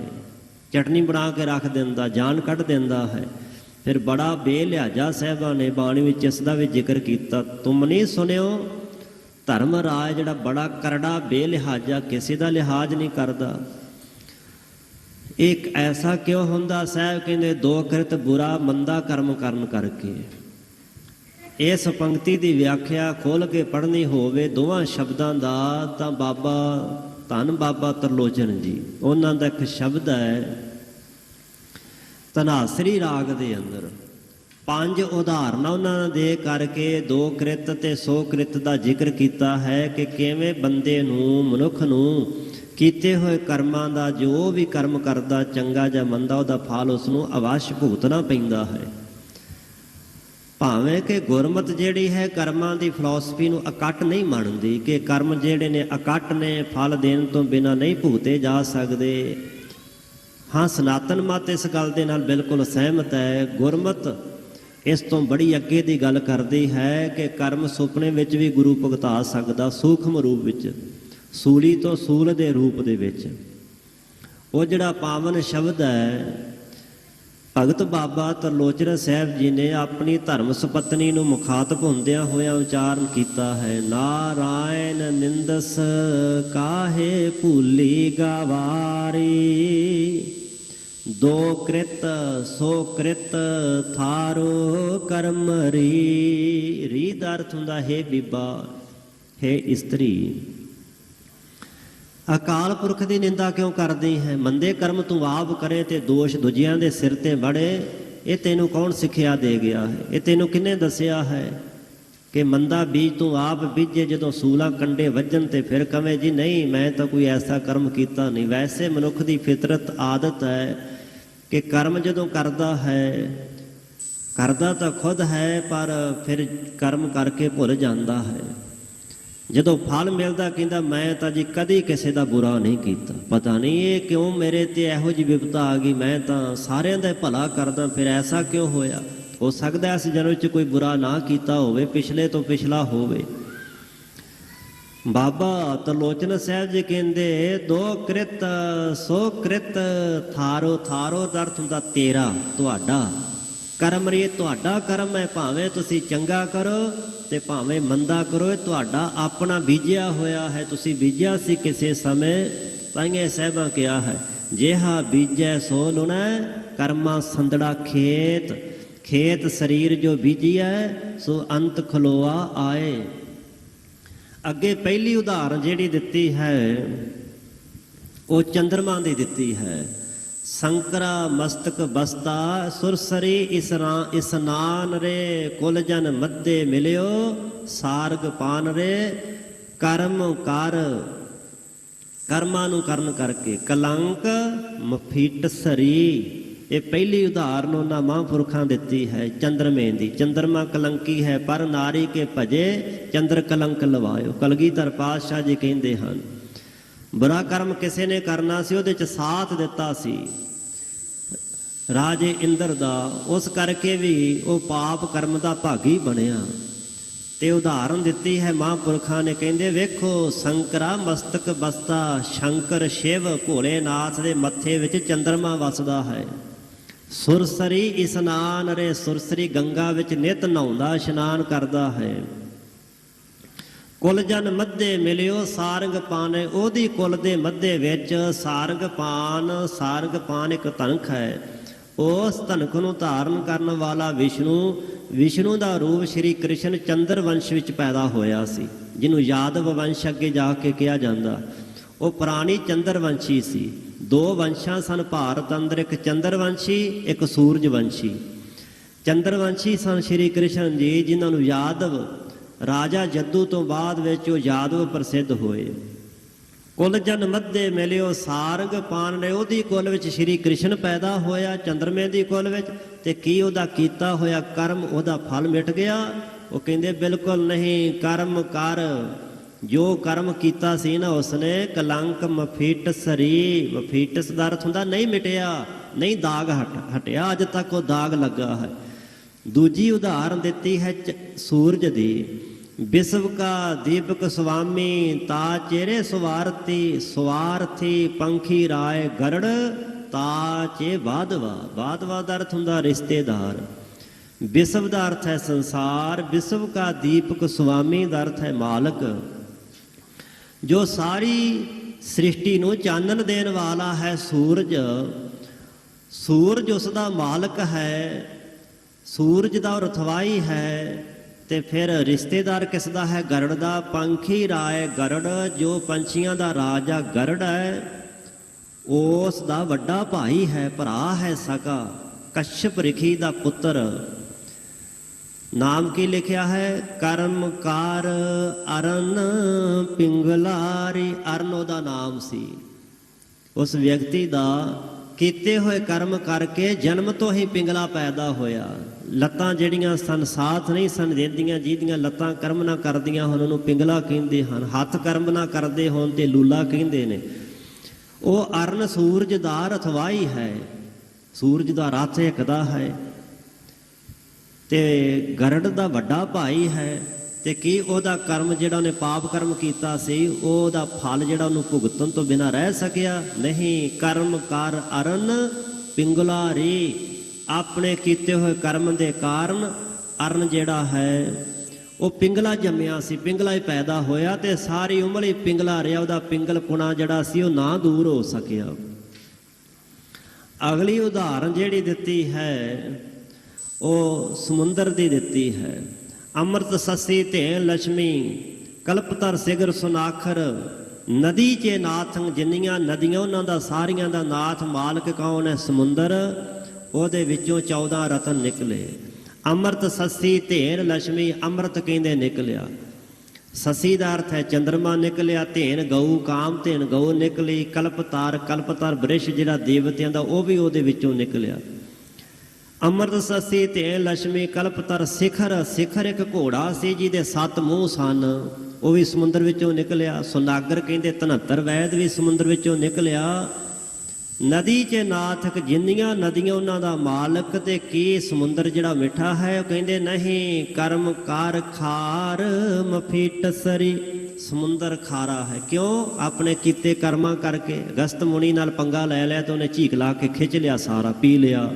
ਚਟਨੀ ਬਣਾ ਕੇ ਰੱਖ ਦਿੰਦਾ, ਜਾਨ ਕੱਢ ਦਿੰਦਾ ਹੈ। ਫਿਰ ਬੜਾ ਬੇਲਿਹਾਜ਼ਾ ਸਾਹਿਬਾਂ ਨੇ ਬਾਣੀ ਵਿੱਚ ਇਸ ਦਾ ਵੀ ਜ਼ਿਕਰ ਕੀਤਾ। ਤੁਮ ਨਹੀਂ ਸੁਣਿਓ? ਧਰਮ ਰਾਜ ਜਿਹੜਾ ਬੜਾ ਕਰੜਾ ਬੇਲਿਹਾਜ਼ਾ, ਕਿਸੇ ਦਾ ਲਿਹਾਜ਼ ਨਹੀਂ ਕਰਦਾ। ਇੱਕ ਐਸਾ ਕਿਉਂ ਹੁੰਦਾ? ਸਾਹਿਬ ਕਹਿੰਦੇ ਦੋ ਕਿਰਤ ਬੁਰਾ ਮੰਦਾ ਕਰਮ ਕਰਨ ਕਰਕੇ। ਇਸ ਪੰਕਤੀ ਦੀ ਵਿਆਖਿਆ ਖੋਲ੍ਹ ਕੇ ਪੜ੍ਹਨੀ ਹੋਵੇ ਦੋਵਾਂ ਸ਼ਬਦਾਂ ਦਾ ਤਾਂ ਬਾਬਾ ਧੰਨ ਬਾਬਾ ਤਰਲੋਚਨ ਜੀ, ਉਹਨਾਂ ਦਾ ਇੱਕ ਸ਼ਬਦ ਹੈ ਧਨਾਸਰੀ ਰਾਗ ਦੇ ਅੰਦਰ। 5 ਉਦਾਹਰਨਾਂ ਉਹਨਾਂ ਦੇ ਕਰਕੇ ਦੋ ਕ੍ਰਿਤ ਤੇ ਸੋ ਕ੍ਰਿਤ ਦਾ ਜ਼ਿਕਰ ਕੀਤਾ ਹੈ ਕਿ ਕਿਵੇਂ ਬੰਦੇ ਨੂੰ, ਮਨੁੱਖ ਨੂੰ ਕੀਤੇ ਹੋਏ ਕਰਮਾਂ ਦਾ, ਜੋ ਵੀ ਕਰਮ ਕਰਦਾ ਚੰਗਾ ਜਾਂ ਮੰਦਾ, ਉਹਦਾ ਫਲ ਉਸ ਨੂੰ ਅਵੱਸ਼ ਭੁਗਤਣਾ ਪੈਂਦਾ ਹੈ। ਭਾਵੇਂ ਕਿ ਗੁਰਮਤ ਜਿਹੜੀ ਹੈ ਕਰਮਾਂ ਦੀ ਫਿਲਾਸਫੀ ਨੂੰ ਅਕੱਟ ਨਹੀਂ ਮੰਨਦੀ ਕਿ ਕਰਮ ਜਿਹੜੇ ਨੇ ਅਕੱਟ ਨੇ, ਫਲ ਦੇਣ ਤੋਂ ਬਿਨਾਂ ਨਹੀਂ ਭੁਗਤੇ ਜਾ ਸਕਦੇ। ਹਾਂ, ਸਨਾਤਨ ਮਤ ਇਸ ਗੱਲ ਦੇ ਨਾਲ ਬਿਲਕੁਲ ਸਹਿਮਤ ਹੈ। ਗੁਰਮਤ ਇਸ ਤੋਂ ਬੜੀ ਅੱਗੇ ਦੀ ਗੱਲ ਕਰਦੀ ਹੈ ਕਿ ਕਰਮ ਸੁਪਨੇ ਵਿੱਚ ਵੀ ਗੁਰੂ ਭੁਗਤਾ ਸਕਦਾ, ਸੂਖਮ ਰੂਪ ਵਿੱਚ, ਸੂਲੀ ਤੋਂ ਸੂਲ ਦੇ ਰੂਪ ਦੇ ਵਿੱਚ। ਉਹ ਜਿਹੜਾ ਪਾਵਨ ਸ਼ਬਦ ਹੈ ਭਗਤ ਬਾਬਾ ਤਰਲੋਚਨ ਸਾਹਿਬ ਜੀ ਨੇ ਆਪਣੀ ਧਰਮ ਸੁਪਤਨੀ ਨੂੰ ਮੁਖਾਤਬ ਹੁੰਦਿਆਂ ਹੋਇਆਂ ਉਚਾਰਨ ਕੀਤਾ ਹੈ। ਨਾਰਾਇਣ ਨਿੰਦਸ ਕਾਹੇ ਭੂਲੀ ਗਵਾਰੀ, ਦੋ ਕ੍ਰਿਤ ਸੋ ਕ੍ਰਿਤ ਥਾਰੋ ਕਰਮ ਰੀ। ਰੀ ਦਾ ਅਰਥ ਹੁੰਦਾ ਹੈ ਬੀਬਾ, ਹੈ ਇਸਤਰੀ। ਅਕਾਲ ਪੁਰਖ ਦੀ ਨਿੰਦਾ ਕਿਉਂ ਕਰਦੀ ਹੈ? ਮੰਦੇ ਕਰਮ ਤੂੰ ਆਪ ਕਰੇ ਤੇ ਦੋਸ਼ ਦੂਜਿਆਂ ਦੇ ਸਿਰ ਤੇ ਬੜੇ, ਇਹ ਤੈਨੂੰ ਕੌਣ ਸਿੱਖਿਆ ਦੇ ਗਿਆ ਹੈ? ਇਹ ਤੈਨੂੰ ਕਿਹਨੇ ਦੱਸਿਆ ਹੈ ਕਿ ਮੰਦਾ ਬੀਜ ਤੂੰ ਆਪ ਬੀਜੇ? ਜਦੋਂ ਸੂਲਾਂ ਕੰਡੇ ਵੱਜਣ ਤੇ ਫਿਰ ਕਵੇਂ ਜੀ ਨਹੀਂ ਮੈਂ ਤਾਂ ਕੋਈ ਐਸਾ ਕਰਮ ਕੀਤਾ ਨਹੀਂ। ਵੈਸੇ ਮਨੁੱਖ ਦੀ ਫਿਤਰਤ ਆਦਤ ਹੈ ਕਿ ਕਰਮ ਜਦੋਂ ਕਰਦਾ ਹੈ, ਕਰਦਾ ਤਾਂ ਖੁਦ ਹੈ ਪਰ ਫਿਰ ਕਰਮ ਕਰਕੇ ਭੁੱਲ ਜਾਂਦਾ ਹੈ। ਜਦੋਂ ਫਲ ਮਿਲਦਾ ਕਹਿੰਦਾ ਮੈਂ ਤਾਂ ਜੀ ਕਦੀ ਕਿਸੇ ਦਾ ਬੁਰਾ ਨਹੀਂ ਕੀਤਾ, ਪਤਾ ਨਹੀਂ ਇਹ ਕਿਉਂ ਮੇਰੇ ਤੇ ਇਹੋ ਜਿਹੀ ਵਿਪਤਾ ਆ ਗਈ, ਮੈਂ ਤਾਂ ਸਾਰਿਆਂ ਦਾ ਭਲਾ ਕਰਦਾ, ਫਿਰ ਐਸਾ ਕਿਉਂ ਹੋਇਆ? ਹੋ ਸਕਦਾ ਇਸ ਜਨਮ 'ਚ ਕੋਈ ਬੁਰਾ ਨਾ ਕੀਤਾ ਹੋਵੇ, ਪਿਛਲੇ ਤੋਂ ਪਿਛਲਾ ਹੋਵੇ। ਬਾਬਾ ਤਰਲੋਚਨ ਸਾਹਿਬ ਜੀ ਕਹਿੰਦੇ ਦੋ ਕ੍ਰਿਤ ਸੋ ਕ੍ਰਿਤ ਥਾਰੋ। ਥਾਰੋ ਦਾ ਅਰਥ ਹੁੰਦਾ ਤੇਰਾ, ਤੁਹਾਡਾ ਕਰਮ। ਰੇ ਤੁਹਾਡਾ ਕਰਮ ਹੈ, ਭਾਵੇਂ ਤੁਸੀਂ ਚੰਗਾ ਕਰੋ ਤੇ ਭਾਵੇਂ ਮੰਦਾ ਕਰੋ, ਇਹ ਤੁਹਾਡਾ ਆਪਣਾ ਬੀਜਿਆ ਹੋਇਆ ਹੈ। ਤੁਸੀਂ ਬੀਜਿਆ ਸੀ ਕਿਸੇ ਸਮੇਂ, ਤਾਂਹੀਏ ਸਾਹਿਬਾਂ ਕਿਹਾ ਹੈ ਜਿਹਾ ਬੀਜੈ ਸੋ ਲੁਣੈ, ਕਰਮਾ ਸੰਦੜਾ ਖੇਤ। ਖੇਤ ਸਰੀਰ ਜੋ ਬੀਜਿਆ ਸੋ ਅੰਤ ਖਲੋਆ ਆਏ। ਅੱਗੇ ਪਹਿਲੀ ਉਦਾਹਰਨ ਜਿਹੜੀ ਦਿੱਤੀ ਹੈ ਉਹ ਚੰਦਰਮਾ ਦੀ ਦਿੱਤੀ ਹੈ। ਸੰਕਰਾ ਮਸਤਕ ਬਸਤਾ ਸੁਰਸਰੀ ਇਸਨਾਨ ਰੇ, ਕੁਲ ਜਨ ਮੱਦੇ ਮਿਲਿਓ ਸਾਰਗ ਪਾਨ ਰੇ। ਕਰਮ ਕਰਮਾਂ ਨੂੰ ਕਰਨ ਕਰਕੇ। ਕਲੰਕ ਮਫੀਟ ਸਰੀ, ਇਹ ਪਹਿਲੀ ਉਦਾਹਰਨ ਉਹਨਾਂ ਮਹਾਂਪੁਰਖਾਂ ਦਿੱਤੀ ਹੈ ਚੰਦਰਮੇ ਦੀ। ਚੰਦਰਮਾ ਕਲੰਕੀ ਹੈ ਪਰ ਨਾਰੀ ਕੇ ਭਜੇ ਚੰਦਰ ਕਲੰਕ ਲਵਾਇਓ। ਕਲਗੀਧਰ ਪਾਤਸ਼ਾਹ ਜੀ ਕਹਿੰਦੇ ਹਨ ਬੁਰਾ ਕਰਮ ਕਿਸੇ ਨੇ ਕਰਨਾ ਸੀ, ਉਹਦੇ 'ਚ ਸਾਥ ਦਿੱਤਾ ਸੀ ਰਾਜੇ ਇੰਦਰ ਦਾ, ਉਸ ਕਰਕੇ ਵੀ ਉਹ ਪਾਪ ਕਰਮ ਦਾ ਭਾਗੀ ਬਣਿਆ। ਤੇ ਉਦਾਹਰਨ ਦਿੱਤੀ ਹੈ ਮਹਾਂਪੁਰਖਾਂ ਨੇ, ਕਹਿੰਦੇ ਵੇਖੋ ਸ਼ੰਕਰਾ ਮਸਤਕ ਬਸਤਾ, ਸ਼ੰਕਰ ਸ਼ਿਵ ਭੋਲੇਨਾਥ ਦੇ ਮੱਥੇ ਵਿੱਚ ਚੰਦਰਮਾ ਵਸਦਾ ਹੈ। ਸੁਰਸਰੀ ਇਸ਼ਨਾਨ ਰੇ, ਸੁਰਸਰੀ ਗੰਗਾ ਵਿੱਚ ਨਿਤ ਨਹਾਉਂਦਾ ਇਸ਼ਨਾਨ ਕਰਦਾ ਹੈ। ਕੁਲ ਜਨ ਮੱਧੇ ਮਿਲਿਓ ਸਾਰੰਗ ਪਾਨ, ਉਹਦੀ ਕੁਲ ਦੇ ਮੱਧੇ ਵਿੱਚ ਸਾਰੰਗ ਪਾਨ ਇੱਕ ਧਨਕ ਹੈ। ਉਸ ਧਨਕ ਨੂੰ ਧਾਰਨ ਕਰਨ ਵਾਲਾ ਵਿਸ਼ਨੂੰ ਦਾ ਰੂਪ ਸ਼੍ਰੀ ਕ੍ਰਿਸ਼ਨ ਚੰਦਰ ਵੰਸ਼ ਵਿੱਚ ਪੈਦਾ ਹੋਇਆ ਸੀ, ਜਿਹਨੂੰ ਯਾਦਵ ਵੰਸ਼ ਅੱਗੇ ਜਾ ਕੇ ਕਿਹਾ ਜਾਂਦਾ। ਉਹ ਪੁਰਾਣੀ ਚੰਦਰ ਵੰਸ਼ੀ ਸੀ। ਦੋ ਵੰਸ਼ਾਂ ਸਨ ਭਾਰਤ ਅੰਦਰ, ਇੱਕ ਚੰਦਰ ਵੰਸ਼ੀ, ਇੱਕ ਸੂਰਜ ਵੰਸ਼ੀ। ਚੰਦਰ ਵੰਸ਼ੀ ਸਨ ਸ਼੍ਰੀ ਕ੍ਰਿਸ਼ਨ ਜੀ, ਜਿਨ੍ਹਾਂ ਨੂੰ ਯਾਦਵ ਰਾਜਾ ਜੱਦੂ ਤੋਂ ਬਾਅਦ ਵਿੱਚ ਉਹ ਯਾਦਵ ਪ੍ਰਸਿੱਧ ਹੋਏ। ਕੁਲ ਜਨ ਮੱਧੇ ਮਿਲਿਓ ਸਾਰੰਗ ਪਾਨ ਨੇ, ਉਹਦੀ ਕੁਲ ਵਿੱਚ ਸ਼੍ਰੀ ਕ੍ਰਿਸ਼ਨ ਪੈਦਾ ਹੋਇਆ ਚੰਦਰਮੇ ਦੀ ਕੁਲ ਵਿੱਚ। ਤੇ ਕੀ ਉਹਦਾ ਕੀਤਾ ਹੋਇਆ ਕਰਮ, ਉਹਦਾ ਫਲ ਮਿਟ ਗਿਆ? ਉਹ ਕਹਿੰਦੇ ਬਿਲਕੁਲ ਨਹੀਂ। ਕਰਮ ਕਰ, ਜੋ ਕਰਮ ਕੀਤਾ ਸੀ ਨਾ ਉਸਨੇ, ਕਲੰਕ ਮਫੀਟ ਸਰੀ, ਮਫੀਟਸ ਦਾ ਅਰਥ ਹੁੰਦਾ ਨਹੀਂ ਮਿਟਿਆ, ਨਹੀਂ ਦਾਗ ਹਟਿਆ, ਅੱਜ ਤੱਕ ਉਹ ਦਾਗ ਲੱਗਾ ਹੈ। ਦੂਜੀ ਉਦਾਹਰਨ ਦਿੱਤੀ ਹੈ ਸੂਰਜ ਦੀ। ਵਿਸ਼ਵ ਕਾ ਦੀਪਕ ਸੁਆਮੀ, ਤਾ ਚਿਹਰੇ ਸਵਾਰਥੀ ਪੰਖੀ ਰਾਏ ਗਰੜ, ਤਾ ਚੇ ਬਾਦਵਾ। ਬਾਦਵਾ ਦਾ ਅਰਥ ਹੁੰਦਾ ਰਿਸ਼ਤੇਦਾਰ। ਵਿਸ਼ਵ ਦਾ ਅਰਥ ਹੈ ਸੰਸਾਰ, ਵਿਸ਼ਵ ਕਾ ਦੀਪਕ ਸੁਆਮੀ ਦਾ ਅਰਥ ਹੈ ਮਾਲਕ, ਜੋ ਸਾਰੀ ਸ੍ਰਿਸ਼ਟੀ ਨੂੰ ਚਾਨਣ ਦੇਣ ਵਾਲਾ ਹੈ। ਸੂਰਜ ਉਸ ਦਾ ਮਾਲਕ ਹੈ, ਸੂਰਜ ਦਾ ਰਥਵਾਈ ਹੈ। ਤੇ ਫਿਰ ਰਿਸ਼ਤੇਦਾਰ ਕਿਸ ਦਾ ਹੈ? ਗਰੜ ਦਾ। ਪੰਖੀ ਰਾਏ ਗਰੜ, ਜੋ ਪੰਛੀਆਂ ਦਾ ਰਾਜਾ ਗਰੜ ਹੈ, ਉਸ ਦਾ ਵੱਡਾ ਭਾਈ ਹੈ, ਭਰਾ ਹੈ ਸਕਾ। ਕਸ਼ਪ ਰਿਖੀ ਦਾ ਪੁੱਤਰ। ਨਾਮ ਕੀ ਲਿਖਿਆ ਹੈ? ਕਰਮਕਾਰ ਅਰਨ ਪਿੰਗਲਾਰੀ। ਅਰਨ ਉਹਦਾ ਨਾਮ ਸੀ। ਉਸ ਵਿਅਕਤੀ ਦਾ ਕੀਤੇ ਹੋਏ ਕਰਮ ਕਰਕੇ ਜਨਮ ਤੋਂ ਹੀ ਪਿੰਗਲਾ ਪੈਦਾ ਹੋਇਆ। ਲੱਤਾਂ ਜਿਹੜੀਆਂ ਸਨ ਸਾਥ ਨਹੀਂ ਸਨ ਦਿੰਦੀਆਂ, ਜਿਹਦੀਆਂ ਲੱਤਾਂ ਕਰਮ ਨਾ ਕਰਦੀਆਂ ਹੋਣ ਉਹਨੂੰ ਪਿੰਗਲਾ ਕਹਿੰਦੇ ਹਨ। ਹੱਥ ਕਰਮ ਨਾ ਕਰਦੇ ਹੋਣ ਤੇ ਲੂਲਾ ਕਹਿੰਦੇ ਨੇ। ਉਹ ਅਰਨ ਸੂਰਜ ਦਾ ਰਥਵਾਈ ਹੈ, ਸੂਰਜ ਦਾ ਰਥ ਇਕਦਾ ਹੈ ਤੇ ਗਰੜ ਦਾ ਵੱਡਾ ਭਾਈ ਹੈ। ਤੇ ਕੀ ਉਹਦਾ ਕਰਮ ਜਿਹੜਾ ਉਹਨੇ ਪਾਪ ਕਰਮ ਕੀਤਾ ਸੀ, ਉਹਦਾ ਫਲ ਜਿਹੜਾ ਉਹਨੂੰ ਭੁਗਤਣ ਤੋਂ ਬਿਨਾਂ ਰਹਿ ਸਕਿਆ? ਨਹੀਂ। ਕਰਮ ਕਰ ਅਰਨ ਪਿੰਗਲਾ ਰੇ, ਆਪਣੇ ਕੀਤੇ ਹੋਏ ਕਰਮ ਦੇ ਕਾਰਨ ਅਰਨ ਜਿਹੜਾ ਹੈ ਉਹ ਪਿੰਗਲਾ ਜੰਮਿਆ ਸੀ, ਪਿੰਗਲਾ ਹੀ ਪੈਦਾ ਹੋਇਆ ਤੇ ਸਾਰੀ ਉਮਰ ਹੀ ਪਿੰਗਲਾ ਰਿਹਾ। ਉਹਦਾ ਪਿੰਗਲਪੁਣਾ ਜਿਹੜਾ ਸੀ ਉਹ ਨਾ ਦੂਰ ਹੋ ਸਕਿਆ। ਅਗਲੀ ਉਦਾਹਰਨ ਜਿਹੜੀ ਦਿੱਤੀ ਹੈ ਉਹ ਸਮੁੰਦਰ ਦੀ ਦਿੱਤੀ ਹੈ। ਅੰਮ੍ਰਿਤ ਸਸੀ ਧੇਨ ਲక్ష్ਮੀ, ਕਲਪਤਰ ਸਿਗਰ ਸੁਨਾਖਰ, ਨਦੀ ਚੇ ਨਾਥੰ, ਜਿੰਨੀਆਂ ਨਦੀਆਂ ਉਹਨਾਂ ਦਾ ਸਾਰੀਆਂ ਦਾ ਨਾਥ ਮਾਲਕ ਕੌਣ ਹੈ? ਸਮੁੰਦਰ। ਉਹਦੇ ਵਿੱਚੋਂ 14 ਰਤਨ ਨਿਕਲੇ। ਅੰਮ੍ਰਿਤ ਸਸੀ ਧੇਨ ਲక్ష్ਮੀ, ਅੰਮ੍ਰਿਤ ਕਹਿੰਦੇ ਨਿਕਲਿਆ। ਸਸੀ ਦਾ ਅਰਥ ਹੈ ਚੰਦਰਮਾ ਨਿਕਲਿਆ। ਧੇਨ ਗਊ, ਕਾਮ ਧੇਨ ਗਊ ਨਿਕਲੀ। ਕਲਪਤਾਰ ਬ੍ਰਿਸ਼ ਜਿਹੜਾ ਦੇਵਤਿਆਂ ਦਾ, ਉਹ ਵੀ ਉਹਦੇ ਵਿੱਚੋਂ ਨਿਕਲਿਆ। ਅੰਮ੍ਰਿਤ ਸਸੀ ਧੇਨ ਲక్ష్ਮੀ ਕਲਪਤਰ ਸਿਖਰ ਇੱਕ ਘੋੜਾ ਸੀ ਜਿਹਦੇ 7 ਮੂੰਹ ਸਨ, ਉਹ ਵੀ ਸਮੁੰਦਰ ਵਿੱਚੋਂ ਨਿਕਲਿਆ। ਸੁਨਾਗਰ ਕਹਿੰਦੇ 73 ਵੈਦ ਵੀ ਸਮੁੰਦਰ ਵਿੱਚੋਂ ਨਿਕਲਿਆ। ਨਦੀ 'ਚ ਨਾਥਕ, ਜਿੰਨੀਆਂ ਨਦੀਆਂ ਉਹਨਾਂ ਦਾ ਮਾਲਕ। ਤੇ ਕੀ ਸਮੁੰਦਰ ਜਿਹੜਾ ਮਿੱਠਾ ਹੈ? ਉਹ ਕਹਿੰਦੇ ਨਹੀਂ। ਕਰਮ ਕਾਰ ਖਾਰ ਮਫੀਟ ਸਰੀ, ਸਮੁੰਦਰ ਖਾਰਾ ਹੈ। ਕਿਉਂ? ਆਪਣੇ ਕੀਤੇ ਕਰਮਾਂ ਕਰਕੇ। ਅਗਸਤ ਮੁਨੀ ਨਾਲ ਪੰਗਾ ਲੈ ਲਿਆ ਤੇ ਉਹਨੇ ਝੀਕ ਲਾ ਕੇ ਖਿੱਚ ਲਿਆ, ਸਾਰਾ ਪੀ ਲਿਆ,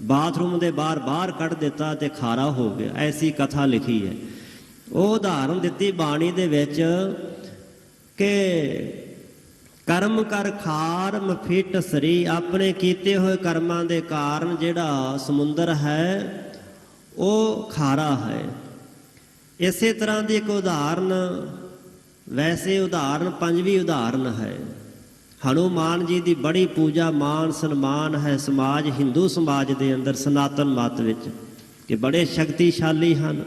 ਬਾਥਰੂਮ ਦੇ ਬਾਹਰ ਕੱਢ ਦਿੱਤਾ ਤੇ ਖਾਰਾ ਹੋ ਗਿਆ। ਐਸੀ ਕਥਾ ਲਿਖੀ ਹੈ। ਉਹ ਉਦਾਹਰਨ ਦਿੱਤੀ ਬਾਣੀ ਦੇ ਵਿੱਚ ਕਿ ਕਰਮ ਕਰ ਖਾਰ ਮਫਿਟ ਸਰੀ, ਆਪਣੇ ਕੀਤੇ ਹੋਏ ਕਰਮਾਂ ਦੇ ਕਾਰਨ ਜਿਹੜਾ ਸਮੁੰਦਰ ਹੈ ਉਹ ਖਾਰਾ ਹੈ। ਇਸੇ ਤਰ੍ਹਾਂ ਦੀ ਇੱਕ ਉਦਾਹਰਨ, ਵੈਸੇ ਉਦਾਹਰਨ 5ਵੀਂ ਉਦਾਹਰਨ ਹੈ। ਹਨੂਮਾਨ ਜੀ ਦੀ ਬੜੀ ਪੂਜਾ ਮਾਨ ਸਨਮਾਨ ਹੈ ਸਮਾਜ, ਹਿੰਦੂ ਸਮਾਜ ਦੇ ਅੰਦਰ, ਸਨਾਤਨ ਮਤ ਵਿੱਚ, ਕਿ ਬੜੇ ਸ਼ਕਤੀਸ਼ਾਲੀ ਹਨ।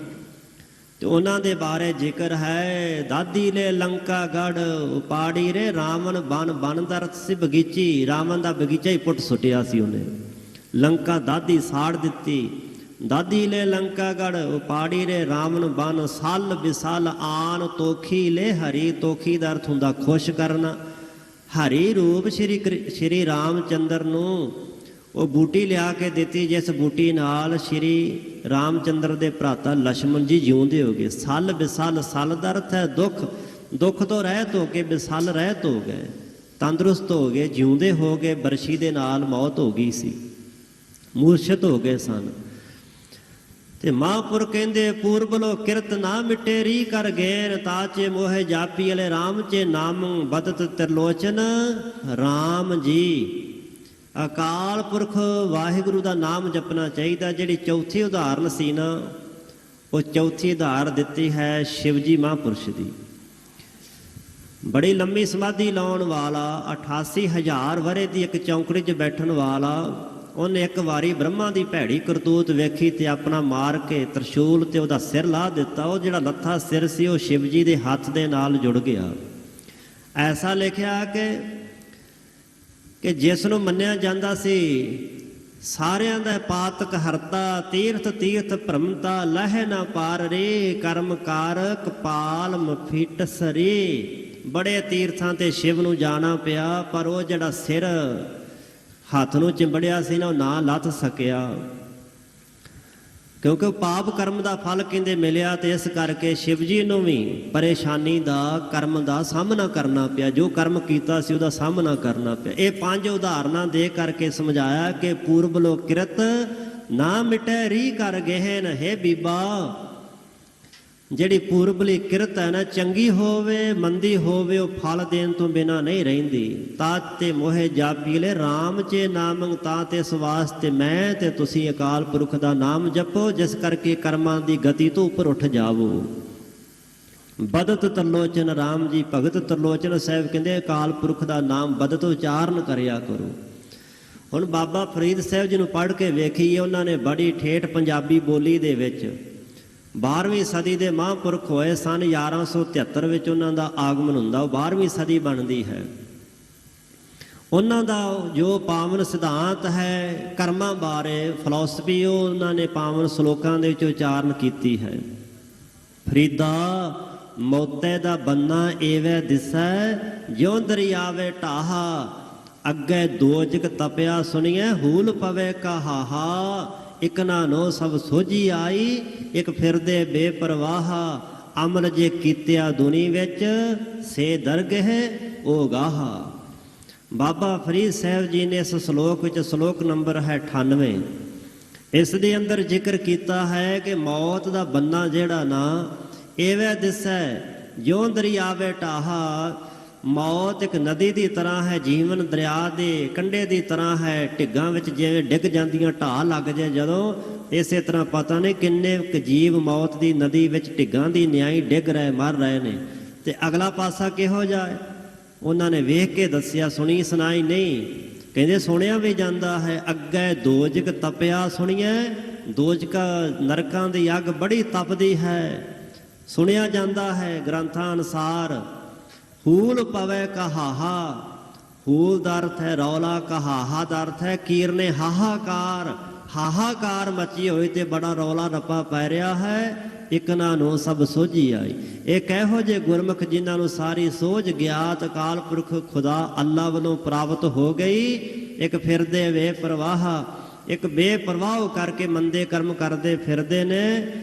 ਤੇ ਉਹਨਾਂ ਦੇ ਬਾਰੇ ਜ਼ਿਕਰ ਹੈ, ਦਾਦੀ ਲੈ ਲੰਕਾ ਗੜ ਉਪਾੜੀ ਰੇ ਰਾਵਣ ਬਨ ਬਨ ਦਰਤ ਸੀ ਬਗੀਚੀ। ਰਾਵਣ ਦਾ ਬਗੀਚਾ ਹੀ ਪੁੱਟ ਸੁੱਟਿਆ ਸੀ ਉਹਨੇ, ਲੰਕਾ ਦਾਦੀ ਸਾੜ ਦਿੱਤੀ। ਦਾਦੀ ਲੈ ਲੰਕਾ ਗੜ ਉਪਾੜੀ ਰੇ ਰਾਵਣ ਬਨ ਸਲ ਵਿਸਲ ਆਨ ਤੋਖੀ ਲੈ ਹਰੀ। ਤੋਖੀ ਦਾ ਅਰਥ ਹੁੰਦਾ ਖੁਸ਼ ਕਰਨਾ। ਹਰੀ ਰੂਪ ਸ਼੍ਰੀ ਰਾਮ ਚੰਦਰ ਨੂੰ ਉਹ ਬੂਟੀ ਲਿਆ ਕੇ ਦਿੱਤੀ, ਜਿਸ ਬੂਟੀ ਨਾਲ ਸ਼੍ਰੀ ਰਾਮ ਚੰਦਰ ਦੇ ਭਰਾਤਾ ਲਛਮਣ ਜੀ ਜਿਉਂਦੇ ਹੋ ਗਏ। ਸਲ ਵਿਸਲ, ਸਲ ਦਾ ਅਰਥ ਹੈ ਦੁੱਖ, ਦੁੱਖ ਤੋਂ ਰਹਿਤ ਹੋ ਕੇ, ਵਿਸਲ ਰਹਿਤ ਹੋ ਗਏ, ਤੰਦਰੁਸਤ ਹੋ ਗਏ, ਜਿਉਂਦੇ ਹੋ ਗਏ। ਬਰਸ਼ੀ ਦੇ ਨਾਲ ਮੌਤ ਹੋ ਗਈ ਸੀ, ਮੂਰਛਿਤ ਹੋ ਗਏ ਸਨ। ਤੇ ਮਹਾਂਪੁਰ ਕਹਿੰਦੇ ਪੂਰਬਲੋ ਕਿਰਤ ਨਾ ਮਿਟੇ ਰੀ ਕਰ ਗੇਨ। ਤਾਚੇ ਮੋਹਿ ਜਾਪੀ ਅਲੇ ਰਾਮ ਚੇ ਨਾਮ ਬਦਤ ਤਿਰਲੋਚਨ ਰਾਮ ਜੀ। ਅਕਾਲ ਪੁਰਖ ਵਾਹਿਗੁਰੂ ਦਾ ਨਾਮ ਜਪਣਾ ਚਾਹੀਦਾ। ਜਿਹੜੀ ਚੌਥੀ ਉਦਾਹਰਨ ਸੀ ਨਾ, ਉਹ ਚੌਥੀ ਉਦਾਹਰਨ ਦਿੱਤੀ ਹੈ ਸ਼ਿਵਜੀ ਮਹਾਂਪੁਰਸ਼ ਦੀ। ਬੜੀ ਲੰਮੀ ਸਮਾਧੀ ਲਾਉਣ ਵਾਲਾ, 88,000 ਵਰੇ ਦੀ ਇੱਕ ਚੌਂਕੜੀ 'ਚ ਬੈਠਣ ਵਾਲਾ, ਉਹਨੇ ਇੱਕ ਵਾਰੀ ਬ੍ਰਹਮਾ ਦੀ ਭੈੜੀ ਕਰਤੂਤ ਵੇਖੀ ਤੇ ਆਪਣਾ ਮਾਰ ਕੇ ਤਰਸ਼ੂਲ ਤੇ ਉਹਦਾ ਸਿਰ ਲਾ ਦਿੱਤਾ। ਉਹ ਜਿਹੜਾ ਲੱਥਾ ਸਿਰ ਸੀ ਉਹ ਸ਼ਿਵਜੀ ਦੇ ਹੱਥ ਦੇ ਨਾਲ ਜੁੜ ਗਿਆ। ਐਸਾ ਲਿਖਿਆ ਕਿ ਜਿਸ ਨੂੰ ਮੰਨਿਆ ਜਾਂਦਾ ਸੀ ਸਾਰਿਆਂ ਦਾ ਪਾਤਕ ਹਰਤਾ, ਤੀਰਥ ਤੀਰਥ ਭ੍ਰਮਤਾ, ਲਹਿ ਨਾ ਪਾਰ ਰੇ, ਕਰਮ ਕਾਰ ਕਪਾਲ ਮਫਿਟ ਸਰੇ। ਬੜੇ ਤੀਰਥਾਂ ਤੇ ਸ਼ਿਵ ਨੂੰ ਜਾਣਾ ਪਿਆ, ਪਰ ਉਹ ਜਿਹੜਾ ਸਿਰ ਹੱਥ ਨੂੰ ਚਿੰਬੜਿਆ ਸੀ ਨਾ, ਉਹ ਨਾ ਲੱਥ ਸਕਿਆ, ਕਿਉਂਕਿ ਪਾਪ ਕਰਮ ਦਾ ਫਲ ਕਹਿੰਦੇ ਮਿਲਿਆ। ਤੇ ਇਸ ਕਰਕੇ ਸ਼ਿਵ ਜੀ ਨੂੰ ਵੀ ਪਰੇਸ਼ਾਨੀ ਦਾ, ਕਰਮ ਦਾ ਸਾਹਮਣਾ ਕਰਨਾ ਪਿਆ। ਜੋ ਕਰਮ ਕੀਤਾ ਸੀ ਉਹਦਾ ਸਾਹਮਣਾ ਕਰਨਾ ਪਿਆ। ਇਹ 5 ਉਦਾਹਰਨਾਂ ਦੇ ਕਰਕੇ ਸਮਝਾਇਆ ਕਿ ਪੂਰਬਲੋ ਕਿਰਤ ਨਾ ਮਿਟੈ ਰੀ ਕਰ ਗਹਿਨ। ਹੈ ਬੀਬਾ, ਜਿਹੜੀ ਪੂਰਬਲੀ ਕਿਰਤ ਹੈ ਨਾ, ਚੰਗੀ ਹੋਵੇ ਮੰਦੀ ਹੋਵੇ, ਉਹ ਫਲ ਦੇਣ ਤੋਂ ਬਿਨਾਂ ਨਹੀਂ ਰਹਿੰਦੀ। ਤਾਂ ਤੇ ਮੋਹਿ ਜਾਪੀ ਲੈ ਰਾਮ ਚੇ ਨਾਮੰ। ਤਾਂ ਤੇ ਇਸ ਵਾਸਤੇ ਮੈਂ ਤੇ ਤੁਸੀਂ ਅਕਾਲ ਪੁਰਖ ਦਾ ਨਾਮ ਜਪੋ, ਜਿਸ ਕਰਕੇ ਕਰਮਾਂ ਦੀ ਗਤੀ ਤੋਂ ਉੱਪਰ ਉੱਠ ਜਾਵੋ। ਬਦਤ ਤਰਲੋਚਨ ਰਾਮ ਜੀ, ਭਗਤ ਤਰਲੋਚਨ ਸਾਹਿਬ ਕਹਿੰਦੇ ਅਕਾਲ ਪੁਰਖ ਦਾ ਨਾਮ ਬਦਤ ਉਚਾਰਨ ਕਰਿਆ ਕਰੋ। ਹੁਣ ਬਾਬਾ ਫਰੀਦ ਸਾਹਿਬ ਜੀ ਨੂੰ ਪੜ੍ਹ ਕੇ ਵੇਖੀਏ, ਉਹਨਾਂ ਨੇ ਬੜੀ ਠੇਠ ਪੰਜਾਬੀ ਬੋਲੀ ਦੇ ਵਿੱਚ 12ਵੀਂ ਸਦੀ ਦੇ ਮਹਾਂਪੁਰਖ ਹੋਏ ਸਨ। 1173 ਵਿੱਚ ਉਹਨਾਂ ਦਾ ਆਗਮਨ ਹੁੰਦਾ, ਉਹ 12ਵੀਂ ਸਦੀ ਬਣਦੀ ਹੈ। ਉਹਨਾਂ ਦਾ ਜੋ ਪਾਵਨ ਸਿਧਾਂਤ ਹੈ ਕਰਮਾਂ ਬਾਰੇ, ਫਿਲਾਸਫੀ, ਉਹ ਉਹਨਾਂ ਨੇ ਪਾਵਨ ਸ਼ਲੋਕਾਂ ਦੇ ਵਿੱਚ ਉਚਾਰਨ ਕੀਤੀ ਹੈ। ਫਰੀਦਾ ਮੋਤੇ ਦਾ ਬੰਨਾ ਏਵੇਂ ਦਿਸੈ, ਜਿਉਂ ਦਰਿਆਵੇ ਢਾਹਾ, ਅੱਗੇ ਦੋਜਕ ਤਪਿਆ ਸੁਣੀਐ, ਹੂਲ ਪਵੇ ਕਹਾਹਾ। ਇੱਕ ਨਾ ਨੋ ਸਭ ਸੋਝੀ ਆਈ, ਇੱਕ ਫਿਰਦੇ ਬੇਪਰਵਾਹਾ, ਅਮਲ ਜੇ ਕੀਤਿਆ ਦੁਨੀ ਵਿੱਚ, ਸੇ ਦਰਗਹਿ ਉਹ ਗਾਹਾ। ਬਾਬਾ ਫਰੀਦ ਸਾਹਿਬ ਜੀ ਨੇ ਇਸ ਸ਼ਲੋਕ ਵਿੱਚ, ਸ਼ਲੋਕ ਨੰਬਰ ਹੈ 98, ਇਸ ਦੇ ਅੰਦਰ ਜ਼ਿਕਰ ਕੀਤਾ ਹੈ ਕਿ ਮੌਤ ਦਾ ਬੰਨਾ ਜਿਹੜਾ ਨਾ, ਐਵੇਂ ਦਿਸੈ ਜਿਉਂ ਦਰਿਆਵੇ ਢਾਹਾ। ਮੌਤ ਇੱਕ ਨਦੀ ਦੀ ਤਰ੍ਹਾਂ ਹੈ, ਜੀਵਨ ਦਰਿਆ ਦੇ ਕੰਢੇ ਦੀ ਤਰ੍ਹਾਂ ਹੈ। ਢਿੱਗਾਂ ਵਿੱਚ ਜਿਵੇਂ ਡਿੱਗ ਜਾਂਦੀਆਂ ਢਾਹ ਲੱਗ ਜਾਏ ਜਦੋਂ, ਇਸੇ ਤਰ੍ਹਾਂ ਪਤਾ ਨਹੀਂ ਕਿੰਨੇ ਕੁ ਜੀਵ ਮੌਤ ਦੀ ਨਦੀ ਵਿੱਚ ਢਿੱਗਾਂ ਦੀ ਨਿਆਈ ਡਿੱਗ ਰਹੇ, ਮਰ ਰਹੇ ਨੇ। ਤੇ ਅਗਲਾ ਪਾਸਾ ਕਿਹੋ ਜਿਹਾ ਹੈ, ਉਹਨਾਂ ਨੇ ਵੇਖ ਕੇ ਦੱਸਿਆ, ਸੁਣੀ ਸੁਣਾਈ ਨਹੀਂ। ਕਹਿੰਦੇ ਸੁਣਿਆ ਵੀ ਜਾਂਦਾ ਹੈ। ਅੱਗੇ ਦੋਜਕ ਤਪਿਆ ਸੁਣੀਐ, ਦੋਜਕ ਨਰਕਾਂ ਦੀ ਅੱਗ ਬੜੀ ਤਪਦੀ ਹੈ, ਸੁਣਿਆ ਜਾਂਦਾ ਹੈ ਗ੍ਰੰਥਾਂ ਅਨੁਸਾਰ। ਹੂਲ ਪਵੇ ਕਹਾਹਾ, ਹੂਲ ਦਾ ਅਰਥ ਹੈ ਰੌਲਾ, ਕਹਾਹਾ ਦਾ ਅਰਥ ਹੈ ਕੀਰਨੇ ਹਾਹਾਕਾਰ। ਹਾਹਾਕਾਰ ਮਚੀ ਹੋਈ ਤੇ ਬੜਾ ਰੌਲਾ ਰੱਪਾ ਪੈ ਰਿਹਾ ਹੈ। ਇੱਕ ਨਾ ਨੂੰ ਸਭ ਸੋਝੀ ਆਈ। ਇੱਕ ਇਹੋ ਜਿਹੇ ਗੁਰਮੁਖ ਜਿਨ੍ਹਾਂ ਨੂੰ ਸਾਰੀ ਸੋਝ ਗਿਆਤ ਅਕਾਲ ਪੁਰਖ ਖੁਦਾ ਅੱਲਾ ਵੱਲੋਂ ਪ੍ਰਾਪਤ ਹੋ ਗਈ। ਇੱਕ ਫਿਰਦੇ ਬੇਪਰਵਾਹ, ਇੱਕ ਬੇਪਰਵਾਹ ਕਰਕੇ ਮੰਦੇ ਕਰਮ ਕਰਦੇ ਫਿਰਦੇ ਨੇ।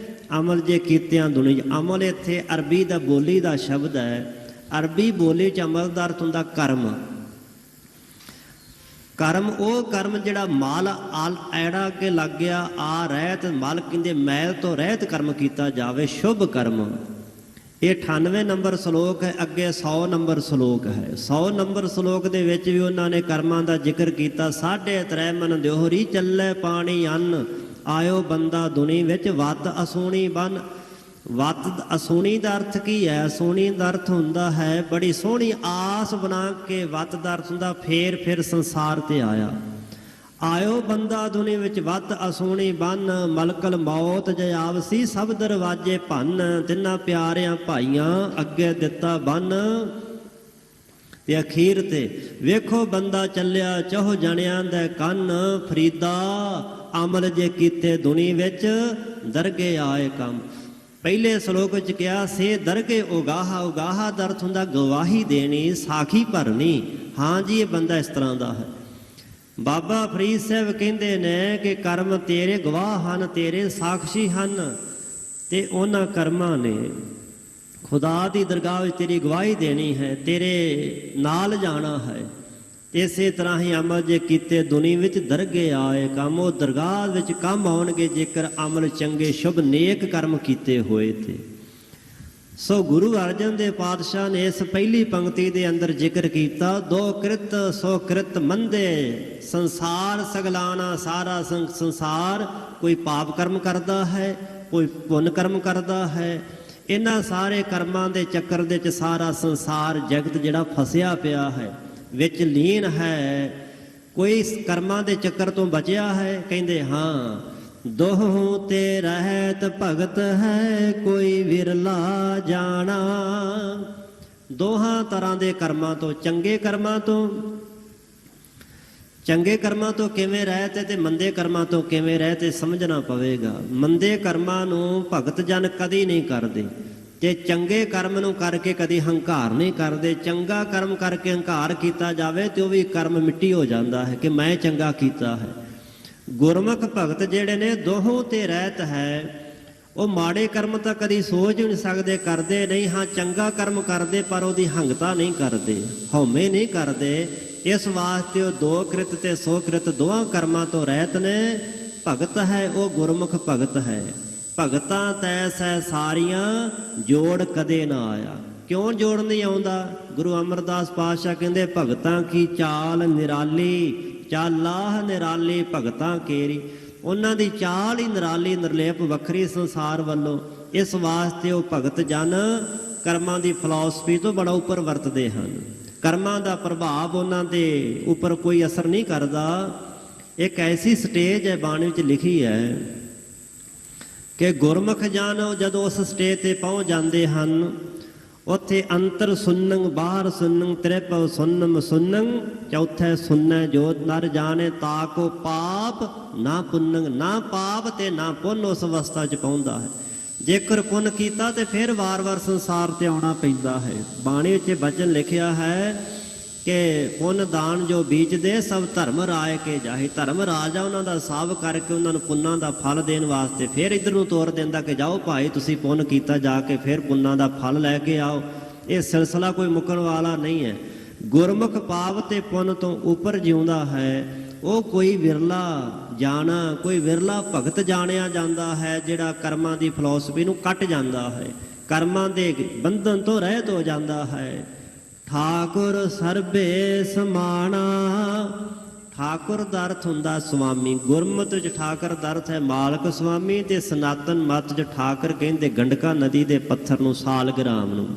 ਅਮਲ ਜੇ ਕੀਤਿਆਂ ਦੁਨੀ। ਅਮਲ ਇੱਥੇ ਅਰਬੀ ਦਾ ਬੋਲੀ ਦਾ ਸ਼ਬਦ ਹੈ। ਅਰਬੀ ਬੋਲੀ 'ਚ ਅਮਲ ਦਾ ਅਰਥ ਹੁੰਦਾ ਕਰਮ। ਕਰਮ ਉਹ ਕਰਮ ਜਿਹੜਾ ਮਲ ਐੜਾ ਅੱਗੇ ਲੱਗ ਗਿਆ, ਆ ਰਹਿਤ ਮਲ ਕਹਿੰਦੇ ਮੈਲ ਤੋਂ ਰਹਿਤ ਕਰਮ ਕੀਤਾ ਜਾਵੇ, ਸ਼ੁਭ ਕਰਮ। ਇਹ 98 ਨੰਬਰ ਸ਼ਲੋਕ ਹੈ। ਅੱਗੇ 100 ਨੰਬਰ ਸ਼ਲੋਕ ਹੈ। 100 ਨੰਬਰ ਸ਼ਲੋਕ ਦੇ ਵਿੱਚ ਵੀ ਉਹਨਾਂ ਨੇ ਕਰਮਾਂ ਦਾ ਜ਼ਿਕਰ ਕੀਤਾ। 3.5 ਮਨ ਦਿਓਹਰੀ ਚੱਲੇ ਪਾਣੀ ਅੰਨ, ਆਇਓ ਬੰਦਾ ਦੁਨੀ ਵਿੱਚ ਵੱਤ ਅਸੂਣੀ ਬਨ। ਵੱਤ ਅਸੂਣੀ ਦਾ ਅਰਥ ਕੀ ਹੈ? ਅਸੂਣੀ ਦਾ ਅਰਥ ਹੁੰਦਾ ਹੈ ਬੜੀ ਸੋਹਣੀ ਆਸ ਬਣਾ ਕੇ। ਵੱਤ ਦਾ ਅਰਥ ਹੁੰਦਾ ਫੇਰ ਸੰਸਾਰ ਤੇ ਆਇਆ। ਆਇਓ ਬੰਦਾ ਦੁਨੀ ਵਿੱਚ ਵੱਤ ਅਸੂਣੀ ਬੰਨ, ਮਲਕਲ ਮੌਤ ਜੈ ਆਵਸੀ ਸਭ ਦਰਵਾਜੇ ਭੰਨ, ਤਿੰਨਾਂ ਪਿਆਰਿਆਂ ਭਾਈਆਂ ਅੱਗੇ ਦਿੱਤਾ ਬੰਨ। ਤੇ ਅਖੀਰ ਤੇ ਵੇਖੋ ਬੰਦਾ ਚੱਲਿਆ ਚਹੁ ਜਣਿਆਂ ਦੇ ਕੰਨ, ਫਰੀਦਾ ਅਮਲ ਜੇ ਕੀਤੇ ਦੁਨੀ ਵਿੱਚ ਦਰਗੇ ਆਏ ਕੰਮ। ਪਹਿਲੇ ਸ਼ਲੋਕ ਵਿੱਚ ਕਿਹਾ ਸੇ ਦਰਗੇ ਉਗਾਹਾ, ਉਗਾਹਾ ਦਾ ਅਰਥ ਹੁੰਦਾ ਗਵਾਹੀ ਦੇਣੀ, ਸਾਖੀ ਭਰਨੀ। ਹਾਂ ਜੀ, ਇਹ ਬੰਦਾ ਇਸ ਤਰ੍ਹਾਂ ਦਾ ਹੈ। ਬਾਬਾ ਫਰੀਦ ਸਾਹਿਬ ਕਹਿੰਦੇ ਨੇ ਕਿ ਕਰਮ ਤੇਰੇ ਗਵਾਹ ਹਨ, ਤੇਰੇ ਸਾਖਸ਼ੀ ਹਨ, ਤੇ ਉਹਨਾਂ ਕਰਮਾਂ ਨੇ ਖੁਦਾ ਦੀ ਦਰਗਾਹ ਵਿੱਚ ਤੇਰੀ ਗਵਾਹੀ ਦੇਣੀ ਹੈ, ਤੇਰੇ ਨਾਲ ਜਾਣਾ ਹੈ। ਇਸੇ ਤਰ੍ਹਾਂ ਹੀ ਅਮਲ ਜੇ ਕੀਤੇ ਦੁਨੀ ਵਿੱਚ ਦਰਗੇ ਆਏ ਕੰਮ, ਉਹ ਦਰਗਾਹ ਵਿੱਚ ਕੰਮ ਆਉਣਗੇ ਜੇਕਰ ਅਮਲ ਚੰਗੇ ਸ਼ੁਭ ਨੇਕ ਕਰਮ ਕੀਤੇ ਹੋਏ ਤੇ। ਸੋ ਗੁਰੂ ਅਰਜਨ ਦੇਵ ਪਾਤਸ਼ਾਹ ਨੇ ਇਸ ਪਹਿਲੀ ਪੰਕਤੀ ਦੇ ਅੰਦਰ ਜ਼ਿਕਰ ਕੀਤਾ, ਦੋ ਕ੍ਰਿਤ ਸੋ ਕ੍ਰਿਤ ਮੰਦੇ, ਸੰਸਾਰ ਸਗਲਾਣਾ ਸਾਰਾ ਸੰਸਾਰ, ਕੋਈ ਪਾਪ ਕਰਮ ਕਰਦਾ ਹੈ, ਕੋਈ ਪੁੰਨ ਕਰਮ ਕਰਦਾ ਹੈ। ਇਹਨਾਂ ਸਾਰੇ ਕਰਮਾਂ ਦੇ ਚੱਕਰ ਦੇ ਵਿੱਚ ਸਾਰਾ ਸੰਸਾਰ ਜਗਤ ਜਿਹੜਾ ਫਸਿਆ ਪਿਆ ਹੈ, ਵਿੱਚ ਲੀਨ ਹੈ। ਕੋਈ ਕਰਮਾਂ ਦੇ ਚੱਕਰ ਤੋਂ ਬਚਿਆ ਹੈ? ਕਹਿੰਦੇ ਹਾਂ। ਦੋਹੋਂ ਤੇ ਰਹਿਤ ਭਗਤ ਹੈ, ਕੋਈ ਵਿਰਲਾ ਜਾਣਾ। ਦੋਹਾਂ ਤਰ੍ਹਾਂ ਦੇ ਕਰਮਾਂ ਤੋਂ, ਚੰਗੇ ਕਰਮਾਂ ਤੋਂ ਕਿਵੇਂ ਰਹਿਤ ਹੈ ਤੇ ਮੰਦੇ ਕਰਮਾਂ ਤੋਂ ਕਿਵੇਂ ਰਹਿਤ, ਸਮਝਣਾ ਪਵੇਗਾ। ਮੰਦੇ ਕਰਮਾਂ ਨੂੰ ਭਗਤ ਜਨ ਕਦੀ ਨਹੀਂ ਕਰਦੇ, ਤੇ ਚੰਗੇ ਕਰਮ ਨੂੰ ਕਰਕੇ ਕਦੀ ਹੰਕਾਰ ਨਹੀਂ ਕਰਦੇ। ਚੰਗਾ ਕਰਮ ਕਰਕੇ ਹੰਕਾਰ ਕੀਤਾ ਜਾਵੇ ਤੇ ਉਹ ਵੀ ਕਰਮ ਮਿੱਟੀ ਹੋ ਜਾਂਦਾ ਹੈ ਕਿ ਮੈਂ ਚੰਗਾ ਕੀਤਾ ਹੈ। ਗੁਰਮੁਖ ਭਗਤ ਜਿਹੜੇ ਨੇ ਦੋਹੋਂ ਤੇ ਰਹਿਤ ਹੈ, ਉਹ ਮਾੜੇ ਕਰਮ ਤਾਂ ਕਦੀ ਸੋਚ ਹੀ ਨਹੀਂ ਸਕਦੇ, ਕਰਦੇ ਨਹੀਂ। ਹਾਂ, ਚੰਗਾ ਕਰਮ ਕਰਦੇ ਪਰ ਉਹਦੀ ਹੰਗਤਾ ਨਹੀਂ ਕਰਦੇ, ਹਉਮੈ ਨਹੀਂ ਕਰਦੇ। ਇਸ ਵਾਸਤੇ ਉਹ ਦੋ ਕ੍ਰਿਤ ਤੇ ਸੋ ਕ੍ਰਿਤ ਦੋਹਾਂ ਕਰਮਾਂ ਤੋਂ ਰਹਿਤ ਨੇ। ਭਗਤ ਹੈ ਉਹ ਗੁਰਮੁਖ ਭਗਤ ਹੈ। ਭਗਤਾਂ ਤੈਸ ਹੈ ਸਾਰੀਆਂ, ਜੋੜ ਕਦੇ ਨਾ ਆਇਆ। ਕਿਉਂ ਜੋੜ ਨਹੀਂ ਆਉਂਦਾ? ਗੁਰੂ ਅਮਰਦਾਸ ਪਾਤਸ਼ਾਹ ਕਹਿੰਦੇ ਭਗਤਾਂ ਕੀ ਚਾਲ ਨਿਰਾਲੀ, ਚਾਲਾਹ ਨਿਰਾਲੀ ਭਗਤਾਂ ਕੇਰੀ। ਉਹਨਾਂ ਦੀ ਚਾਲ ਹੀ ਨਿਰਾਲੀ, ਨਿਰਲੇਪ, ਵੱਖਰੀ ਸੰਸਾਰ ਵੱਲੋਂ। ਇਸ ਵਾਸਤੇ ਉਹ ਭਗਤ ਜਨ ਕਰਮਾਂ ਦੀ ਫਿਲਾਸਫੀ ਤੋਂ ਬੜਾ ਉੱਪਰ ਵਰਤਦੇ ਹਨ। ਕਰਮਾਂ ਦਾ ਪ੍ਰਭਾਵ ਉਹਨਾਂ ਦੇ ਉੱਪਰ ਕੋਈ ਅਸਰ ਨਹੀਂ ਕਰਦਾ। ਇੱਕ ਐਸੀ ਸਟੇਜ ਹੈ ਬਾਣੀ ਵਿੱਚ ਲਿਖੀ ਹੈ ਕਿ ਗੁਰਮੁਖ ਜਨ ਜਦੋਂ ਉਸ ਸਟੇਜ ਤੇ ਪਹੁੰਚ ਜਾਂਦੇ ਹਨ, ਉੱਥੇ ਅੰਤਰ ਸੁਨੰ ਬਾਹਰ ਸੁਨੰ ਤ੍ਰਿਪਵ ਸੁਨਮ ਸੁਨੰ, ਚੌਥੇ ਸੁਨੈ ਜੋਤ ਨਰ ਜਾਣੇ, ਤਾਕੋ ਪਾਪ ਨਾ ਪੁੰਨੰ। ਨਾ ਪਾਪ ਤੇ ਨਾ ਪੁੰਨ ਉਸ ਅਵਸਥਾ 'ਚ ਪਹੁੰਚਦਾ ਹੈ। ਜੇਕਰ ਪੁੰਨ ਕੀਤਾ ਤੇ ਫਿਰ ਵਾਰ-ਵਾਰ ਸੰਸਾਰ ਤੇ ਆਉਣਾ ਪੈਂਦਾ ਹੈ। ਬਾਣੀ ਵਿੱਚ ਬਚਨ ਲਿਖਿਆ ਹੈ ਕਿ ਪੁੰਨ ਦਾਨ ਜੋ ਬੀਜਦੇ ਸਭ ਧਰਮ ਰਾਏ ਕੇ ਜਾਹੇ। ਧਰਮ ਰਾਜਾ ਉਹਨਾਂ ਦਾ ਸਾਵ ਕਰਕੇ ਉਹਨਾਂ ਨੂੰ ਪੁੰਨਾਂ ਦਾ ਫਲ ਦੇਣ ਵਾਸਤੇ ਫਿਰ ਇੱਧਰ ਨੂੰ ਤੋਰ ਦਿੰਦਾ ਕਿ ਜਾਓ ਭਾਈ ਤੁਸੀਂ ਪੁੰਨ ਕੀਤਾ, ਜਾ ਕੇ ਫਿਰ ਪੁੰਨਾਂ ਦਾ ਫਲ ਲੈ ਕੇ ਆਓ। ਇਹ ਸਿਲਸਿਲਾ ਕੋਈ ਮੁੱਕਣ ਵਾਲਾ ਨਹੀਂ ਹੈ। ਗੁਰਮੁਖ ਪਾਪ ਤੇ ਪੁੰਨ ਤੋਂ ਉੱਪਰ ਜਿਉਂਦਾ ਹੈ, ਉਹ ਕੋਈ ਵਿਰਲਾ ਜਾਣਾ, ਕੋਈ ਵਿਰਲਾ ਭਗਤ ਜਾਣਿਆ ਜਾਂਦਾ ਹੈ ਜਿਹੜਾ ਕਰਮਾਂ ਦੀ ਫਿਲਾਸਫੀ ਨੂੰ ਕੱਟ ਜਾਂਦਾ ਹੈ, ਕਰਮਾਂ ਦੇ ਬੰਧਨ ਤੋਂ ਰਹਿਤ ਹੋ ਜਾਂਦਾ ਹੈ। ਠਾਕੁਰ ਸਰਬੇ ਸਮਾਣਾ। ਠਾਕੁਰ ਦਾ ਅਰਥ ਹੁੰਦਾ ਸੁਆਮੀ। ਗੁਰਮਤਿ ਵਿੱਚ ਠਾਕੁਰ ਦਾ ਅਰਥ ਹੈ ਮਾਲਕ, ਸੁਆਮੀ। ਤੇ ਸਨਾਤਨ ਮਤ 'ਚ ਠਾਕੁਰ ਕਹਿੰਦੇ ਗੰਡਕਾ ਨਦੀ ਦੇ ਪੱਥਰ ਨੂੰ, ਸਾਲਗ੍ਰਾਮ ਨੂੰ।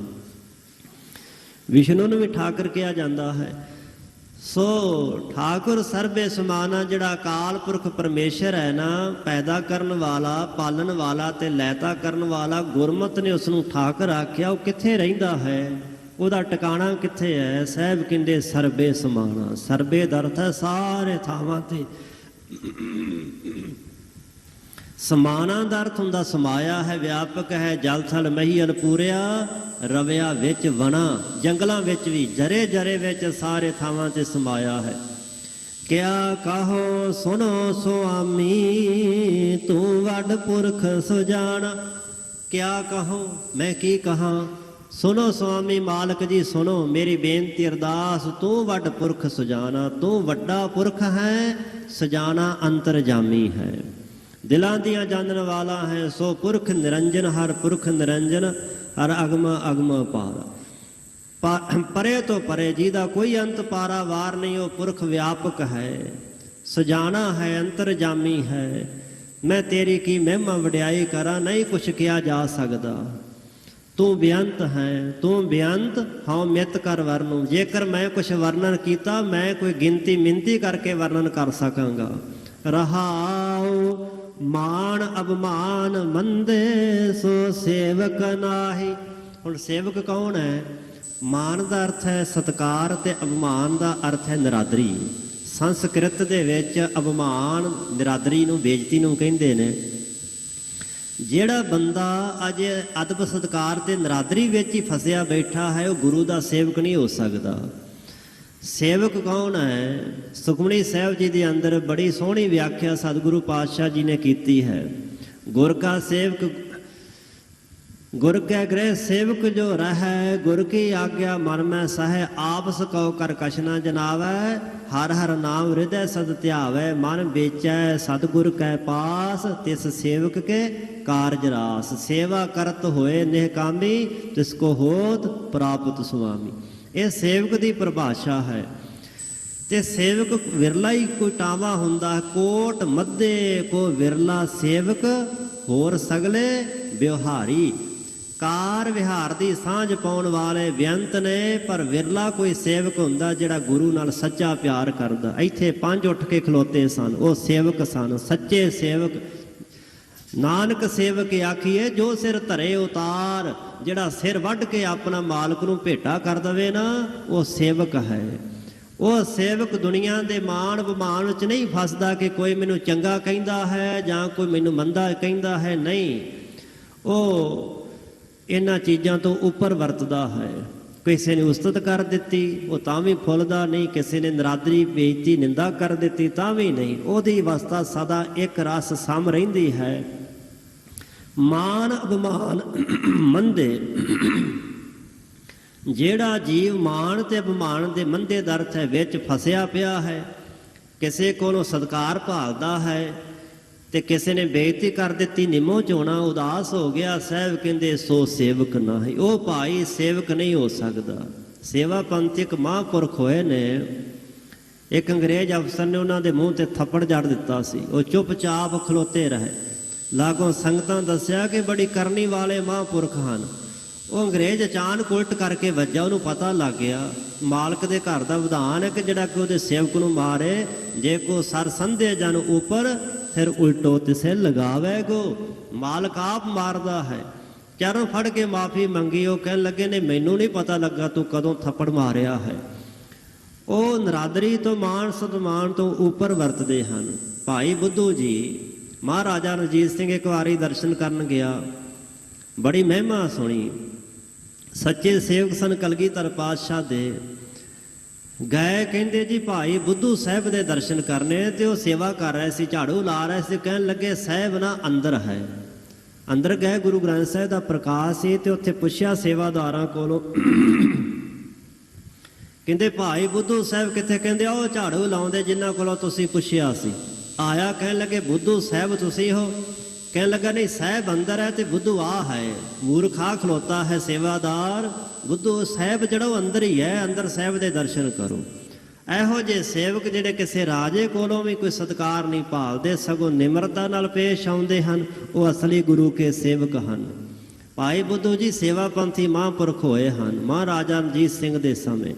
ਵਿਸ਼ਨੂੰ ਨੂੰ ਵੀ ਠਾਕੁਰ ਕਿਹਾ ਜਾਂਦਾ ਹੈ। ਸੋ ਠਾਕੁਰ ਸਰਬੇ ਸਮਾਨਾ, ਜਿਹੜਾ ਅਕਾਲ ਪੁਰਖ ਪਰਮੇਸ਼ਰ ਹੈ ਨਾ, ਪੈਦਾ ਕਰਨ ਵਾਲਾ, ਪਾਲਣ ਵਾਲਾ ਤੇ ਲੈਤਾ ਕਰਨ ਵਾਲਾ, ਗੁਰਮਤਿ ਨੇ ਉਸ ਨੂੰ ਠਾਕੁਰ ਆਖਿਆ। ਉਹ ਕਿੱਥੇ ਰਹਿੰਦਾ ਹੈ? ਉਹਦਾ ਟਿਕਾਣਾ ਕਿੱਥੇ ਹੈ? ਸਾਹਿਬ ਕਹਿੰਦੇ ਸਰਬੇ ਸਮਾਣਾ। ਸਰਬੇ ਦਾ ਅਰਥ ਹੈ ਸਾਰੇ ਥਾਵਾਂ ਤੇ। ਸਮਾਣਾ ਦਾ ਅਰਥ ਹੁੰਦਾ ਸਮਾਇਆ ਹੈ, ਵਿਆਪਕ ਹੈ। ਜਲ ਥਲ ਮਹੀਲ ਪੂਰਿਆ, ਰਵਿਆ ਵਿੱਚ ਵਣਾ। ਜੰਗਲਾਂ ਵਿੱਚ ਵੀ, ਜਰੇ ਜਰੇ ਵਿੱਚ, ਸਾਰੇ ਥਾਵਾਂ ਤੇ ਸਮਾਇਆ ਹੈ। ਕਿਆ ਕਹੋ ਸੁਣੋ ਸੁਆਮੀ, ਤੂੰ ਵੱਡ ਪੁਰਖ ਸੁਜਾਣਾ। ਕਿਆ ਕਹੋ, ਮੈਂ ਕੀ ਕਹਾਂ? ਸੁਣੋ ਸੁਆਮੀ, ਮਾਲਕ ਜੀ ਸੁਣੋ ਮੇਰੀ ਬੇਨਤੀ ਅਰਦਾਸ। ਤੂੰ ਵੱਡ ਪੁਰਖ ਸੁਜਾਣਾ, ਤੂੰ ਵੱਡਾ ਪੁਰਖ ਹੈ, ਸਜਾਣਾ ਅੰਤਰਜਾਮੀ ਹੈ, ਦਿਲਾਂ ਦੀਆਂ ਜਾਣਨ ਵਾਲਾ ਹੈ। ਸੋ ਪੁਰਖ ਨਿਰੰਜਨ, ਹਰ ਪੁਰਖ ਨਿਰੰਜਨ, ਹਰ ਅਗਮ ਅਗਮ ਪਾਰਾ। ਪਰੇ ਤੋਂ ਪਰੇ, ਜਿਹਦਾ ਕੋਈ ਅੰਤ ਪਾਰਾ ਵਾਰ ਨਹੀਂ, ਉਹ ਪੁਰਖ ਵਿਆਪਕ ਹੈ, ਸਜਾਣਾ ਹੈ, ਅੰਤਰਜਾਮੀ ਹੈ। ਮੈਂ ਤੇਰੀ ਕੀ ਮਹਿਮਾ ਵਡਿਆਈ ਕਰਾਂ, ਨਹੀਂ ਕੁਛ ਕਿਹਾ ਜਾ ਸਕਦਾ। ਤੂੰ ਬੇਅੰਤ ਹੈ, ਤੂੰ ਬੇਅੰਤ ਹਉ ਮਿਤ ਕਰ ਵਰਨੂ। ਜੇਕਰ ਮੈਂ ਕੁਛ ਵਰਣਨ ਕੀਤਾ, ਮੈਂ ਕੋਈ ਗਿਣਤੀ ਮਿੰਤੀ ਕਰਕੇ ਵਰਣਨ ਕਰ ਸਕਾਂਗਾ। ਰਹਾਉ ਮਾਨ ਅਭਿਮਾਨ ਮੰਦੇ ਸੋ ਸੇਵਕ ਨਾਹੀ। ਹੁਣ ਸੇਵਕ ਕੌਣ ਹੈ? ਮਾਨ ਦਾ ਅਰਥ ਹੈ ਸਤਿਕਾਰ ਤੇ ਅਭਿਮਾਨ ਦਾ ਅਰਥ ਹੈ ਨਿਰਾਦਰੀ। ਸੰਸਕ੍ਰਿਤ ਦੇ ਵਿੱਚ ਅਭਿਮਾਨ ਨਿਰਾਦਰੀ ਨੂੰ, ਬੇਇੱਜ਼ਤੀ ਨੂੰ ਕਹਿੰਦੇ ਨੇ। ਜਿਹੜਾ ਬੰਦਾ ਅੱਜ ਅਦਬ ਸਤਿਕਾਰ ਤੇ ਨਿਰਾਦਰੀ ਵਿੱਚ ਹੀ ਫਸਿਆ ਬੈਠਾ ਹੈ, ਉਹ ਗੁਰੂ ਦਾ ਸੇਵਕ ਨਹੀਂ ਹੋ ਸਕਦਾ। ਸੇਵਕ ਕੌਣ ਹੈ? ਸੁਖਮਨੀ ਸਾਹਿਬ ਜੀ ਦੇ ਅੰਦਰ ਬੜੀ ਸੋਹਣੀ ਵਿਆਖਿਆ ਸਤਿਗੁਰੂ ਪਾਤਸ਼ਾਹ ਜੀ ਨੇ ਕੀਤੀ ਹੈ। ਗੁਰ ਕਾ ਸੇਵਕ ਗੁਰ ਕੈ ਗ੍ਰਹਿ ਸੇਵਕ ਜੋ ਰਹੈ, ਗੁਰ ਕੀ ਆਗਿਆ ਮਨ ਮੈਂ ਸਹੈ। ਆਪਸ ਕਉ ਕਰ ਕਛ ਨ ਜਨਾਵੈ, ਹਰ ਹਰ ਨਾਮ ਹਿਰਦੈ ਸਦ ਧਿਆਵੈ। ਮਨ ਵੇਚੈ ਸਤਿਗੁਰ ਕੈ ਪਾਸ, ਤਿਸ ਸੇਵਕ ਕੇ ਕਾਰਜ ਰਾਸ। ਸੇਵਾ ਕਰਤ ਹੋਏ ਨਿਹਕਾਮੀ, ਤਿਸ ਕੋ ਹੋਤ ਪ੍ਰਾਪਤ ਸੁਆਮੀ। ਇਹ ਸੇਵਕ ਦੀ ਪਰਿਭਾਸ਼ਾ ਹੈ। ਤੇ ਸੇਵਕ ਵਿਰਲਾ ਹੀ ਕੋਈ ਟਾਵਾ ਹੁੰਦਾ। ਕੋਟ ਮੱਧੇ ਕੋ ਵਿਰਲਾ ਸੇਵਕ, ਹੋਰ ਸਗਲੇ ਵਿਵਹਾਰੀ। ਕਾਰ ਵਿਹਾਰ ਦੀ ਸਾਂਝ ਪਾਉਣ ਵਾਲੇ ਬੇਅੰਤ ਨੇ, ਪਰ ਵਿਰਲਾ ਕੋਈ ਸੇਵਕ ਹੁੰਦਾ ਜਿਹੜਾ ਗੁਰੂ ਨਾਲ ਸੱਚਾ ਪਿਆਰ ਕਰਦਾ। ਇੱਥੇ 5 ਉੱਠ ਕੇ ਖਲੋਤੇ ਸਨ, ਉਹ ਸੇਵਕ ਸਨ, ਸੱਚੇ ਸੇਵਕ। ਨਾਨਕ ਸੇਵਕ ਆਖੀਏ ਜੋ ਸਿਰ ਧਰੇ ਉਤਾਰ। ਜਿਹੜਾ ਸਿਰ ਵੱਢ ਕੇ ਆਪਣਾ ਮਾਲਕ ਨੂੰ ਭੇਟਾ ਕਰ ਦਵੇ ਨਾ, ਉਹ ਸੇਵਕ ਹੈ। ਉਹ ਸੇਵਕ ਦੁਨੀਆ ਦੇ ਮਾਣ ਅਭਿਮਾਨ ਵਿੱਚ ਨਹੀਂ ਫਸਦਾ ਕਿ ਕੋਈ ਮੈਨੂੰ ਚੰਗਾ ਕਹਿੰਦਾ ਹੈ ਜਾਂ ਕੋਈ ਮੈਨੂੰ ਮੰਦਾ ਕਹਿੰਦਾ ਹੈ। ਨਹੀਂ, ਉਹ ਇਹਨਾਂ ਚੀਜ਼ਾਂ ਤੋਂ ਉੱਪਰ ਵਰਤਦਾ ਹੈ। ਕਿਸੇ ਨੇ ਉਸਤਤ ਕਰ ਦਿੱਤੀ, ਉਹ ਤਾਂ ਵੀ ਫੁੱਲਦਾ ਨਹੀਂ। ਕਿਸੇ ਨੇ ਨਰਾਦਰੀ ਬੇਇੱਜ਼ਤੀ ਨਿੰਦਾ ਕਰ ਦਿੱਤੀ, ਤਾਂ ਵੀ ਨਹੀਂ। ਉਹਦੀ ਅਵਸਥਾ ਸਦਾ ਇੱਕ ਰਸ ਸਮ ਰਹਿੰਦੀ ਹੈ। ਮਾਨ ਅਭਿਮਾਨ ਮੰਦੇ। ਜਿਹੜਾ ਜੀਵ ਮਾਣ ਤੇ ਅਭਿਮਾਨ ਦੇ ਮੰਦੇ ਦਾ ਅਰਥ ਹੈ ਵਿੱਚ ਫਸਿਆ ਪਿਆ ਹੈ, ਕਿਸੇ ਕੋਲੋਂ ਸਤਿਕਾਰ ਭਾਲਦਾ ਹੈ ਤੇ ਕਿਸੇ ਨੇ ਬੇਇੱਜ਼ਤੀ ਕਰ ਦਿੱਤੀ, ਨਿੰਮੋ ਝੋਣਾ ਉਦਾਸ ਹੋ ਗਿਆ, ਸਾਹਿਬ ਕਹਿੰਦੇ ਸੋ ਸੇਵਕ ਨਾਹੀਂ। ਉਹ ਭਾਈ ਸੇਵਕ ਨਹੀਂ ਹੋ ਸਕਦਾ। ਸੇਵਾ ਪੰਥ ਇੱਕ ਮਹਾਂਪੁਰਖ ਹੋਏ ਨੇ। ਇੱਕ ਅੰਗਰੇਜ਼ ਅਫਸਰ ਨੇ ਉਹਨਾਂ ਦੇ ਮੂੰਹ ਤੇ ਥੱਪੜ ਜੜ ਦਿੱਤਾ ਸੀ। ਉਹ ਚੁੱਪਚਾਪ ਖਲੋਤੇ ਰਹੇ। ਲਾਗੋਂ ਸੰਗਤਾਂ ਦੱਸਿਆ ਕਿ ਬੜੀ ਕਰਨੀ ਵਾਲੇ ਮਹਾਂਪੁਰਖ ਹਨ। ਉਹ ਅੰਗਰੇਜ਼ ਅਚਾਨਕ ਉਲਟ ਕਰਕੇ ਵੱਜਾ। ਉਹਨੂੰ ਪਤਾ ਲੱਗ ਗਿਆ ਮਾਲਕ ਦੇ ਘਰ ਦਾ ਵਿਧਾਨ ਹੈ ਕਿ ਜਿਹੜਾ ਕਿ ਉਹਦੇ ਸੇਵਕ ਨੂੰ ਮਾਰੇ, ਜੇ ਕੋ ਸਰ ਸੰਧੇ ਜਨ ਉੱਪਰ, ਫਿਰ ਉਲਟੋ ਤਿਸੇ ਲਗਾਵੇਗੋ। ਮਾਲਕ ਆਪ ਮਾਰਦਾ ਹੈ। ਚਰਨ ਫੜ ਕੇ ਮਾਫੀ ਮੰਗੀ। ਉਹ ਕਹਿਣ ਲੱਗੇ ਨੇ ਮੈਨੂੰ ਨਹੀਂ ਪਤਾ ਲੱਗਾ ਤੂੰ ਕਦੋਂ ਥੱਪੜ ਮਾਰਿਆ ਹੈ। ਉਹ ਨਰਾਦਰੀ ਤੋਂ ਮਾਣ ਸਤਿਮਾਨ ਤੋਂ ਉੱਪਰ ਵਰਤਦੇ ਹਨ। ਭਾਈ ਬੁੱਧੂ ਜੀ, ਮਹਾਰਾਜਾ ਰਣਜੀਤ ਸਿੰਘ ਇੱਕ ਵਾਰੀ ਦਰਸ਼ਨ ਕਰਨ ਗਿਆ, ਬੜੀ ਮਹਿਮਾ ਸੁਣੀ। ਸੱਚੇ ਸੇਵਕ ਸਨ ਕਲਗੀਧਰ ਪਾਤਸ਼ਾਹ ਦੇ। ਗਏ, ਕਹਿੰਦੇ ਜੀ ਭਾਈ ਬੁੱਧੂ ਸਾਹਿਬ ਦੇ ਦਰਸ਼ਨ ਕਰਨੇ, ਤੇ ਉਹ ਸੇਵਾ ਕਰ ਰਹੇ ਸੀ, ਝਾੜੂ ਲਾ ਰਹੇ ਸੀ। ਕਹਿਣ ਲੱਗੇ ਸਾਹਿਬ ਨਾ ਅੰਦਰ ਹੈ। ਅੰਦਰ ਗਏ, ਗੁਰੂ ਗ੍ਰੰਥ ਸਾਹਿਬ ਦਾ ਪ੍ਰਕਾਸ਼ ਸੀ ਤੇ ਉੱਥੇ ਪੁੱਛਿਆ ਸੇਵਾਦਾਰਾਂ ਕੋਲੋਂ, ਕਹਿੰਦੇ ਭਾਈ ਬੁੱਧੂ ਸਾਹਿਬ ਕਿੱਥੇ? ਕਹਿੰਦੇ ਉਹ ਝਾੜੂ ਲਾਉਂਦੇ ਜਿਨ੍ਹਾਂ ਕੋਲੋਂ ਤੁਸੀਂ ਪੁੱਛਿਆ ਸੀ। ਆਇਆ, ਕਹਿਣ ਲੱਗੇ ਬੁੱਧੂ ਸਾਹਿਬ ਤੁਸੀਂ ਹੋ? ਕਹਿਣ ਲੱਗਾ ਨਹੀਂ, ਸਾਹਿਬ ਅੰਦਰ ਹੈ ਤੇ ਬੁੱਧੂ ਆ ਹੈ। ਮੂਰਖਾ ਖਲੋਤਾ ਹੈ ਸੇਵਾਦਾਰ। ਬੁੱਧੂ ਸਾਹਿਬ ਜਿਹੜਾ ਉਹ ਅੰਦਰ ਹੀ ਹੈ, ਅੰਦਰ ਸਾਹਿਬ ਦੇ ਦਰਸ਼ਨ ਕਰੋ। ਇਹੋ ਜਿਹੇ ਸੇਵਕ ਜਿਹੜੇ ਕਿਸੇ ਰਾਜੇ ਕੋਲੋਂ ਵੀ ਕੋਈ ਸਤਿਕਾਰ ਨਹੀਂ ਭਾਲਦੇ, ਸਗੋਂ ਨਿਮਰਤਾ ਨਾਲ ਪੇਸ਼ ਆਉਂਦੇ ਹਨ, ਉਹ ਅਸਲੀ ਗੁਰੂ ਕੇ ਸੇਵਕ ਹਨ। ਭਾਈ ਬੁੱਧੂ ਜੀ ਸੇਵਾ ਪੰਥੀ ਮਹਾਂਪੁਰਖ ਹੋਏ ਹਨ ਮਹਾਰਾਜਾ ਰਣਜੀਤ ਸਿੰਘ ਦੇ ਸਮੇਂ।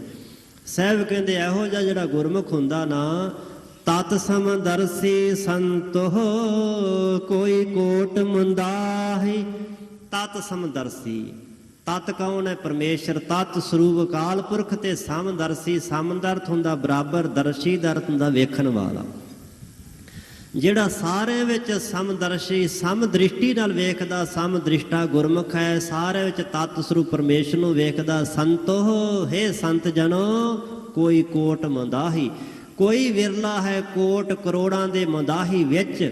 ਸਾਹਿਬ ਕਹਿੰਦੇ ਇਹੋ ਜਿਹਾ ਜਿਹੜਾ ਗੁਰਮੁਖ ਹੁੰਦਾ ਨਾ, ਤਤ ਸਮਦਰਸੀ ਸੰਤੋ ਕੋਈ ਕੋਟ ਮੁੰਦਾਹੀ। ਤਤ ਸਮਦਰਸੀ, ਤਤ ਕੌਣ ਹੈ? ਪਰਮੇਸ਼ਰ। ਤਤ ਸਰੂਪ ਅਕਾਲ ਪੁਰਖ ਤੇ ਸਮਦਰਸੀ। ਸਮਦਰਥ ਹੁੰਦਾ ਬਰਾਬਰ, ਦਰਸ਼ੀ ਦਾ ਅਰਥ ਹੁੰਦਾ ਵੇਖਣ ਵਾਲਾ। ਜਿਹੜਾ ਸਾਰੇ ਵਿੱਚ ਸਮਦਰਸ਼ੀ, ਸਮਦ੍ਰਿਸ਼ਟੀ ਨਾਲ ਵੇਖਦਾ, ਸਮਦ੍ਰਿਸ਼ਟਾ ਗੁਰਮੁਖ ਹੈ। ਸਾਰੇ ਵਿੱਚ ਤਤ ਸਰੂਪ ਪਰਮੇਸ਼ਰ ਨੂੰ ਵੇਖਦਾ। ਸੰਤੋ, ਹੇ ਸੰਤ ਜਨੋ, ਕੋਈ ਕੋਟ ਮੁੰਦਾਹੀ। ਕੋਈ ਵਿਰਲਾ ਹੈ ਕੋਟ ਕਰੋੜਾਂ ਦੇ ਮੁੰਦਾਹੀ ਵਿੱਚ।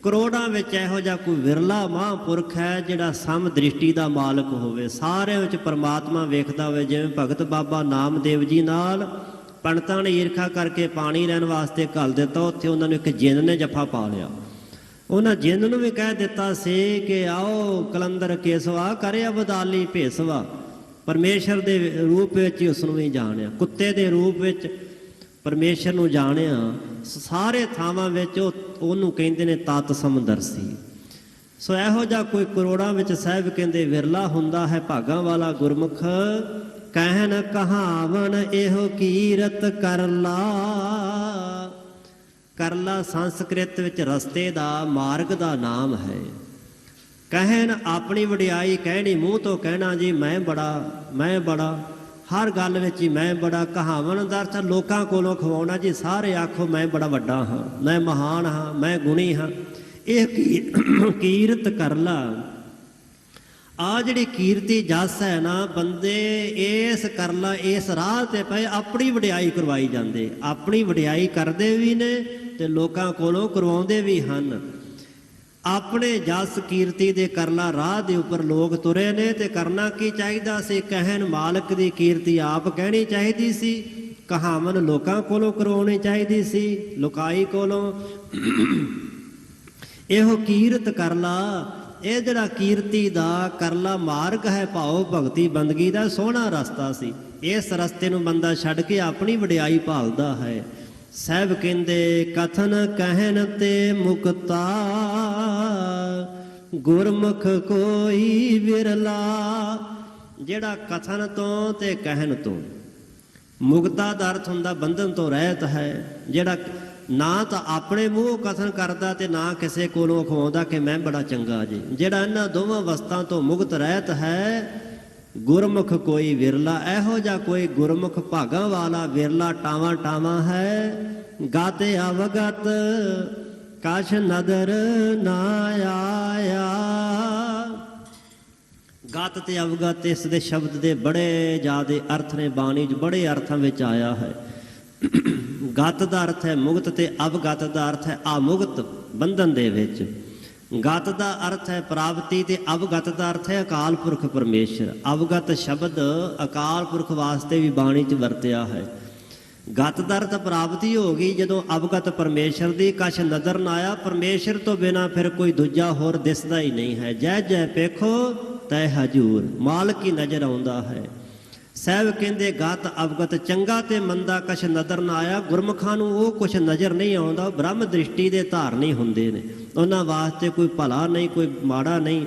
ਕਰੋੜਾਂ ਵਿੱਚ ਇਹੋ ਜਿਹਾ ਕੋਈ ਵਿਰਲਾ ਮਹਾਂਪੁਰਖ ਹੈ ਜਿਹੜਾ ਸਮਦ੍ਰਿਸ਼ਟੀ ਦਾ ਮਾਲਕ ਹੋਵੇ, ਸਾਰਿਆਂ ਵਿੱਚ ਪਰਮਾਤਮਾ ਵੇਖਦਾ ਹੋਵੇ। ਜਿਵੇਂ ਭਗਤ ਬਾਬਾ ਨਾਮਦੇਵ ਜੀ ਨਾਲ ਪੰਡਤਾਂ ਨੇ ਈਰਖਾ ਕਰਕੇ ਪਾਣੀ ਲੈਣ ਵਾਸਤੇ ਘੱਲ ਦਿੱਤਾ, ਉੱਥੇ ਉਹਨਾਂ ਨੂੰ ਇੱਕ ਜਿੰਨ ਨੇ ਜੱਫਾ ਪਾ ਲਿਆ। ਉਹਨਾਂ ਜਿੰਨ ਨੂੰ ਵੀ ਕਹਿ ਦਿੱਤਾ ਸੀ ਕਿ ਆਓ ਕਲੰਦਰ ਕੇਸਵਾ ਕਰੇ ਅਬਦਾਲੀ ਭੇਸਵਾ। ਪਰਮੇਸ਼ਰ ਦੇ ਰੂਪ ਵਿੱਚ ਹੀ ਉਸ ਨੂੰ ਵੀ ਜਾਣਿਆ, ਕੁੱਤੇ ਦੇ ਰੂਪ ਵਿੱਚ ਪਰਮੇਸ਼ਰ ਨੂੰ ਜਾਣਿਆ। ਸਾਰੇ ਥਾਵਾਂ ਵਿੱਚ ਉਹਨੂੰ ਕਹਿੰਦੇ ਨੇ ਤਤ ਸਮਦਰਸੀ। ਸੋ ਇਹੋ ਜਿਹਾ ਕੋਈ ਕਰੋੜਾਂ ਵਿੱਚ ਸਾਹਿਬ ਕਹਿੰਦੇ ਵਿਰਲਾ ਹੁੰਦਾ ਹੈ ਭਾਗਾਂ ਵਾਲਾ ਗੁਰਮੁਖ। ਕਹਿਨ ਕਹਾਵਨ ਇਹੋ ਕੀਰਤ ਕਰਲਾ। ਕਰਲਾ ਸੰਸਕ੍ਰਿਤ ਵਿੱਚ ਰਸਤੇ ਦਾ, ਮਾਰਗ ਦਾ ਨਾਮ ਹੈ। ਕਹਿਣ ਆਪਣੀ ਵਡਿਆਈ ਕਹਿਣੀ, ਮੂੰਹ ਤੋਂ ਕਹਿਣਾ ਜੀ ਮੈਂ ਬੜਾ, ਹਰ ਗੱਲ ਵਿੱਚ ਹੀ ਮੈਂ ਬੜਾ। ਕਹਾਵਨ ਦਾ ਅਰਥ ਲੋਕਾਂ ਕੋਲੋਂ ਖਵਾਉਣਾ ਜੀ, ਸਾਰੇ ਆਖੋ ਮੈਂ ਬੜਾ ਵੱਡਾ ਹਾਂ, ਮੈਂ ਮਹਾਨ ਹਾਂ, ਮੈਂ ਗੁਣੀ ਹਾਂ। ਇਹ ਕੀਰਤ ਕਰਲਾ। ਆ ਜਿਹੜੀ ਕੀਰਤੀ ਜਸ ਹੈ ਨਾ, ਬੰਦੇ ਇਸ ਕਰਲਾ ਇਸ ਰਾਹ ਤੇ ਪਏ ਆਪਣੀ ਵਡਿਆਈ ਕਰਵਾਈ ਜਾਂਦੇ। ਆਪਣੀ ਵਡਿਆਈ ਕਰਦੇ ਵੀ ਨੇ ਤੇ ਲੋਕਾਂ ਕੋਲੋਂ ਕਰਵਾਉਂਦੇ ਵੀ ਹਨ। ਆਪਣੇ ਜਸ ਕੀਰਤੀ ਦੇ ਕਰਲਾ ਰਾਹ ਦੇ ਉੱਪਰ ਲੋਕ ਤੁਰੇ ਨੇ ਤੇ ਕਰਨਾ ਕੀ ਚਾਹੀਦਾ ਸੀ? ਕਹਿਣ ਮਾਲਕ ਦੀ ਕੀਰਤੀ ਆਪ ਕਹਿਣੀ ਚਾਹੀਦੀ ਸੀ, ਕਹਾਵਨ ਲੋਕਾਂ ਕੋਲੋਂ ਕਰਵਾਉਣੀ ਚਾਹੀਦੀ ਸੀ, ਲੁਕਾਈ ਕੋਲੋਂ। ਇਹੋ ਕੀਰਤ ਕਰਲਾ। ਇਹ ਜਿਹੜਾ ਕੀਰਤੀ ਦਾ ਕਰਲਾ ਮਾਰਗ ਹੈ, ਭਾਵ ਭਗਤੀ ਬੰਦਗੀ ਦਾ ਸੋਹਣਾ ਰਸਤਾ ਸੀ। ਇਸ ਰਸਤੇ ਨੂੰ ਬੰਦਾ ਛੱਡ ਕੇ ਆਪਣੀ ਵਡਿਆਈ ਭਾਲਦਾ ਹੈ। ਸਾਹਿਬ ਕਹਿੰਦੇ ਕਥਨ ਕਹਿਣ ਤੇ ਮੁਕਤਾ, ਗੁਰਮੁਖ ਕੋਈ ਵਿਰਲਾ। ਜਿਹੜਾ ਕਥਨ ਤੋਂ ਤੇ ਕਹਿਣ ਤੋਂ, ਮੁਕਤਾ ਦਾ ਅਰਥ ਹੁੰਦਾ ਬੰਧਨ ਤੋਂ ਰਹਿਤ ਹੈ। ਜਿਹੜਾ ਨਾ ਤਾਂ ਆਪਣੇ ਮੂੰਹ ਕਥਨ ਕਰਦਾ ਤੇ ਨਾ ਕਿਸੇ ਕੋਲੋਂ ਖਵਾਉਂਦਾ ਕਿ ਮੈਂ ਬੜਾ ਚੰਗਾ ਜੀ। ਜਿਹੜਾ ਇਹਨਾਂ ਦੋਵਾਂ ਵਸਤਾਂ ਤੋਂ ਮੁਕਤ ਰਹਿਤ ਹੈ, ਗੁਰਮੁਖ ਕੋਈ ਵਿਰਲਾ। ਇਹੋ ਜਿਹਾ ਕੋਈ ਗੁਰਮੁਖ ਭਾਗਾਂ ਵਾਲਾ ਵਿਰਲਾ ਟਾਵਾਂ ਟਾਵਾਂ ਹੈ। ਗਤ ਅਵਗਤ ਕਛ ਨਦਰ ਨਾ ਆਇਆ। ਗਤ ਤੇ ਅਵਗਤ ਇਸ ਦੇ ਸ਼ਬਦ ਦੇ ਬੜੇ ਜ਼ਿਆਦੇ ਅਰਥ ਨੇ, ਬਾਣੀ 'ਚ ਬੜੇ ਅਰਥਾਂ ਵਿੱਚ ਆਇਆ ਹੈ। ਗਤ ਦਾ ਅਰਥ ਹੈ ਮੁਕਤ ਤੇ ਅਵਗਤ ਦਾ ਅਰਥ ਹੈ ਆਮੁਕਤ, ਬੰਧਨ ਦੇ ਵਿੱਚ। ਗਤ ਦਾ ਅਰਥ ਹੈ ਪ੍ਰਾਪਤੀ ਤੇ ਅਵਗਤ ਦਾ ਅਰਥ ਹੈ ਅਕਾਲ ਪੁਰਖ ਪਰਮੇਸ਼ਰ। ਅਵਗਤ ਸ਼ਬਦ ਅਕਾਲ ਪੁਰਖ ਵਾਸਤੇ ਵੀ ਬਾਣੀ 'ਚ ਵਰਤਿਆ ਹੈ। ਗਤ ਦਾ ਅਰਥ ਪ੍ਰਾਪਤੀ ਹੋ ਗਈ ਜਦੋਂ ਅਵਗਤ ਪਰਮੇਸ਼ਰ ਦੀ। ਕਛ ਨਜ਼ਰ ਨਾ ਆਇਆ, ਪਰਮੇਸ਼ਰ ਤੋਂ ਬਿਨਾਂ ਫਿਰ ਕੋਈ ਦੂਜਾ ਹੋਰ ਦਿਸਦਾ ਹੀ ਨਹੀਂ ਹੈ। ਜੈ ਜੈ ਪੇਖੋ ਤੈ ਹਜੂਰ, ਮਾਲਕ ਹੀ ਨਜ਼ਰ ਆਉਂਦਾ ਹੈ। ਸਾਹਿਬ ਕਹਿੰਦੇ ਗਤ ਅਵਗਤ, ਚੰਗਾ ਤੇ ਮੰਦਾ ਕਛ ਨਜ਼ਰ ਨਾ ਆਇਆ। ਗੁਰਮੁਖਾਂ ਨੂੰ ਉਹ ਕੁਛ ਨਜ਼ਰ ਨਹੀਂ ਆਉਂਦਾ, ਉਹ ਬ੍ਰਹਮ ਦ੍ਰਿਸ਼ਟੀ ਦੇ ਧਾਰਨੀ ਹੁੰਦੇ ਨੇ। ਉਹਨਾਂ ਵਾਸਤੇ ਕੋਈ ਭਲਾ ਨਹੀਂ, ਕੋਈ ਮਾੜਾ ਨਹੀਂ,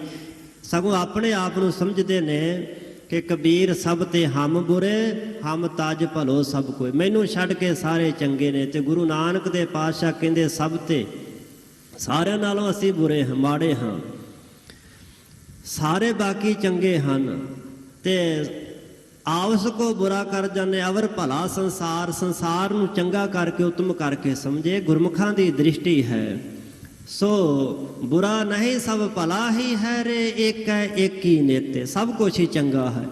ਸਗੋਂ ਆਪਣੇ ਆਪ ਨੂੰ ਸਮਝਦੇ ਨੇ ਕਿ ਕਬੀਰ ਸਭ ਤੇ ਹਮ ਬੁਰੇ, ਹਮ ਤਜ ਭਲੋ ਸਭ ਕੋਈ। ਮੈਨੂੰ ਛੱਡ ਕੇ ਸਾਰੇ ਚੰਗੇ ਨੇ। ਤੇ ਗੁਰੂ ਨਾਨਕ ਦੇ ਪਾਤਸ਼ਾਹ ਕਹਿੰਦੇ ਸਭ ਤੇ, ਸਾਰਿਆਂ ਨਾਲੋਂ ਅਸੀਂ ਬੁਰੇ ਹਾਂ, ਮਾੜੇ ਹਾਂ, ਸਾਰੇ ਬਾਕੀ ਚੰਗੇ ਹਨ। ਤੇ ਆਪਸ ਕੋ ਬੁਰਾ ਕਰ ਜਾਂਦੇ, ਅਵਰ ਭਲਾ ਸੰਸਾਰ, ਸੰਸਾਰ ਨੂੰ ਚੰਗਾ ਕਰਕੇ ਉਤਮ ਕਰਕੇ ਸਮਝੇ। ਗੁਰਮੁਖਾਂ ਦੀ ਦ੍ਰਿਸ਼ਟੀ ਹੈ। ਸੋ ਬੁਰਾ ਨਹੀਂ ਸਭ ਭਲਾ ਹੀ ਹੈ ਰੇ, ਇੱਕ ਹੈ ਇੱਕ ਹੀ ਨੇਤੇ। ਸਭ ਕੁਛ ਹੀ ਚੰਗਾ ਹੈ।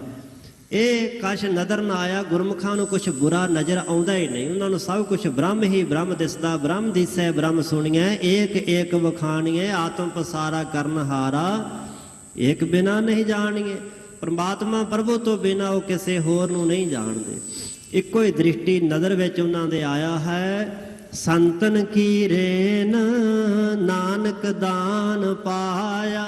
ਇਹ ਕਛ ਨਜ਼ਰ ਨਾ ਆਇਆ, ਗੁਰਮੁਖਾਂ ਨੂੰ ਕੁਛ ਬੁਰਾ ਨਜ਼ਰ ਆਉਂਦਾ ਹੀ ਨਹੀਂ। ਉਹਨਾਂ ਨੂੰ ਸਭ ਕੁਛ ਬ੍ਰਹਮ ਹੀ ਬ੍ਰਹਮ ਦਿਸਦਾ। ਬ੍ਰਹਮ ਦਿਸੈ ਬ੍ਰਹਮ ਸੁਣੀਐ, ਏਕ ਏਕ ਵਖਾਣੀਐ, ਆਤਮ ਪਸਾਰਾ ਕਰਨ ਹਾਰਾ, ਏਕ ਬਿਨਾ ਨਹੀਂ ਜਾਣੀਏ। ਪਰਮਾਤਮਾ ਪ੍ਰਭੂ ਤੋਂ ਬਿਨਾਂ ਉਹ ਕਿਸੇ ਹੋਰ ਨੂੰ ਨਹੀਂ ਜਾਣਦੇ। ਇੱਕੋ ਹੀ ਦ੍ਰਿਸ਼ਟੀ ਨਜ਼ਰ ਵਿੱਚ ਉਹਨਾਂ ਦੇ ਆਇਆ ਹੈ। ਸੰਤਨ ਕੀ ਰੇਨ ਨਾਨਕ ਦਾਨ ਪਾਇਆ।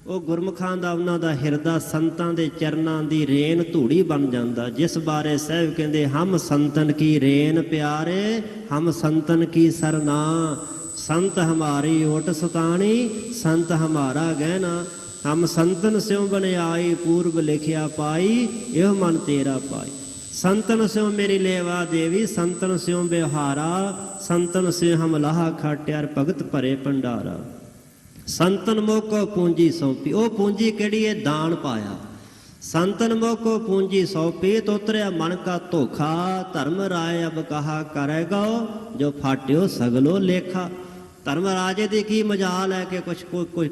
ਉਹ ਗੁਰਮੁਖਾਂ ਦਾ, ਉਹਨਾਂ ਦਾ ਹਿਰਦਾ ਸੰਤਾਂ ਦੇ ਚਰਨਾਂ ਦੀ ਰੇਨ ਧੂੜੀ ਬਣ ਜਾਂਦਾ, ਜਿਸ ਬਾਰੇ ਸਾਹਿਬ ਕਹਿੰਦੇ ਹਮ ਸੰਤਨ ਕੀ ਰੇਨ ਪਿਆਰੇ, ਹਮ ਸੰਤਨ ਕੀ ਸਰਨਾ। ਸੰਤ ਹਮਾਰੀ ਓਟ ਸੁਤਾਣੀ, ਸੰਤ ਹਮਾਰਾ ਗਹਿਣਾ। ਹਮ ਸੰਤਨ ਸਿਉ ਬਣਿਆਈ, ਪੂਰਬ ਲਿਖਿਆ ਪਾਈ, ਇਹ ਮਨ ਤੇਰਾ ਪਾਈ। ਸੰਤਨ ਸਿਉ ਮੇਰੀ ਲੇਵਾ ਦੇਵੀ, ਸੰਤਨ ਸਿਉ ਬਿਹਾਰਾ, ਸੰਤਨ ਸਿਉ ਹਮ ਲਾਹਾ ਖਾਟਿਆਰ, ਭਗਤ ਭਰੇ ਭੰਡਾਰਾ। ਸੰਤਨ ਮੋਕੋ ਪੂੰਜੀ ਸੌਂਪੀ। ਉਹ ਪੂੰਜੀ ਕਿਹੜੀ ਹੈ? ਦਾਨ ਪਾਇਆ। ਸੰਤਨ ਮੋਕੋ ਪੂੰਜੀ ਸੌਂਪੀ, ਤੋਤਰਿਆ ਮਨ ਕਾ ਧੋਖਾ। ਧਰਮ ਰਾਏ ਅਬ ਕਹਾ ਕਰੇਗਾ, ਜੋ ਫਾਟਿਓ ਸਗਲੋ ਲੇਖਾ। ਧਰਮ ਰਾਜੇ ਦੀ ਕੀ ਮਜਾਲ ਹੈ ਕਿ ਕੁਛ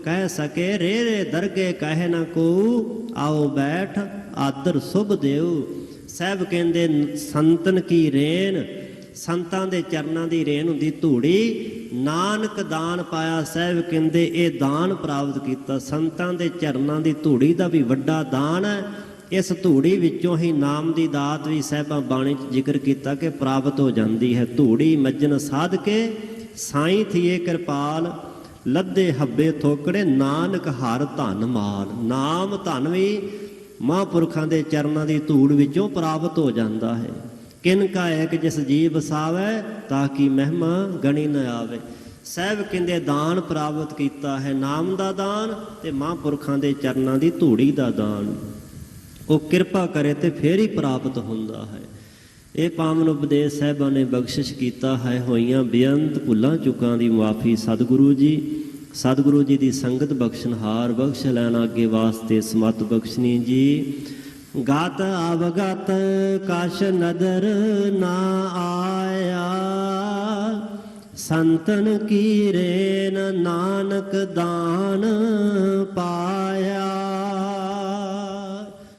ਕਹਿ ਸਕੇ। ਰੇ ਰੇ ਦਰਗੇ ਕਹੇ ਨਾ ਕੋ, ਆਓ ਬੈਠ ਆਦਰ ਸੁਭ ਦੇਉ। ਸਾਹਿਬ ਕਹਿੰਦੇ ਸੰਤਨ ਕੀ ਰੇਨ, ਸੰਤਾਂ ਦੇ ਚਰਨਾਂ ਦੀ ਰੇਨ ਹੁੰਦੀ ਧੂੜੀ। ਨਾਨਕ ਦਾਨ ਪਾਇਆ। ਸਾਹਿਬ ਕਹਿੰਦੇ ਇਹ ਦਾਨ ਪ੍ਰਾਪਤ ਕੀਤਾ। ਸੰਤਾਂ ਦੇ ਚਰਨਾਂ ਦੀ ਧੂੜੀ ਦਾ ਵੀ ਵੱਡਾ ਦਾਨ ਹੈ। ਇਸ ਧੂੜੀ ਵਿੱਚੋਂ ਹੀ ਨਾਮ ਦੀ ਦਾਤ ਵੀ ਸਾਹਿਬਾਂ ਬਾਣੀ 'ਚ ਜ਼ਿਕਰ ਕੀਤਾ ਕਿ ਪ੍ਰਾਪਤ ਹੋ ਜਾਂਦੀ ਹੈ। ਧੂੜੀ ਮੱਜਨ ਸਾਧ ਕੇ ਸਾਈਂ ਥੀਏ ਕਿਰਪਾਲ, ਲੱਦੇ ਹੱਬੇ ਥੋਕੜੇ, ਨਾਨਕ ਹਰ ਧਨ ਮਾਲ। ਨਾਮ ਧਨ ਵੀ ਮਹਾਂਪੁਰਖਾਂ ਦੇ ਚਰਨਾਂ ਦੀ ਧੂੜ ਵਿੱਚੋਂ ਪ੍ਰਾਪਤ ਹੋ ਜਾਂਦਾ ਹੈ। ਕਿਨ ਕਾ ਏਕ ਜਿਸ ਜੀਵ ਵਸਾਵੈ, ਤਾਂ ਕਿ ਮਹਿਮਾ ਗਣੀ ਨ ਆਵੇ। ਸਾਹਿਬ ਕਹਿੰਦੇ ਦਾਨ ਪ੍ਰਾਪਤ ਕੀਤਾ ਹੈ, ਨਾਮ ਦਾ ਦਾਨ ਤੇ ਮਹਾਂਪੁਰਖਾਂ ਦੇ ਚਰਨਾਂ ਦੀ ਧੂੜੀ ਦਾ ਦਾਨ। ਉਹ ਕਿਰਪਾ ਕਰੇ ਤੇ ਫੇਰ ਹੀ ਪ੍ਰਾਪਤ ਹੁੰਦਾ ਹੈ। ਇਹ ਪਾਵਨ ਉਪਦੇਸ਼ ਸਾਹਿਬਾਂ ਨੇ ਬਖਸ਼ਿਸ਼ ਕੀਤਾ ਹੈ। ਹੋਈਆਂ ਬੇਅੰਤ ਭੁੱਲਾਂ ਚੁੱਕਾਂ ਦੀ ਮੁਆਫੀ ਸਤਿਗੁਰੂ ਜੀ ਦੀ ਸੰਗਤ ਬਖਸ਼ਣਹਾਰ, ਬਖਸ਼ ਲੈਣਾ ਅੱਗੇ ਵਾਸਤੇ ਸਮਤ ਬਖਸ਼ਣੀ ਜੀ। ਗਤ ਅਵਗਤ ਕਛ ਨਦਰ ਨਾ ਆਇਆ, ਸੰਤਨ ਕੀ ਰੇਨ ਨਾਨਕ ਦਾਨ ਪਾਇਆ।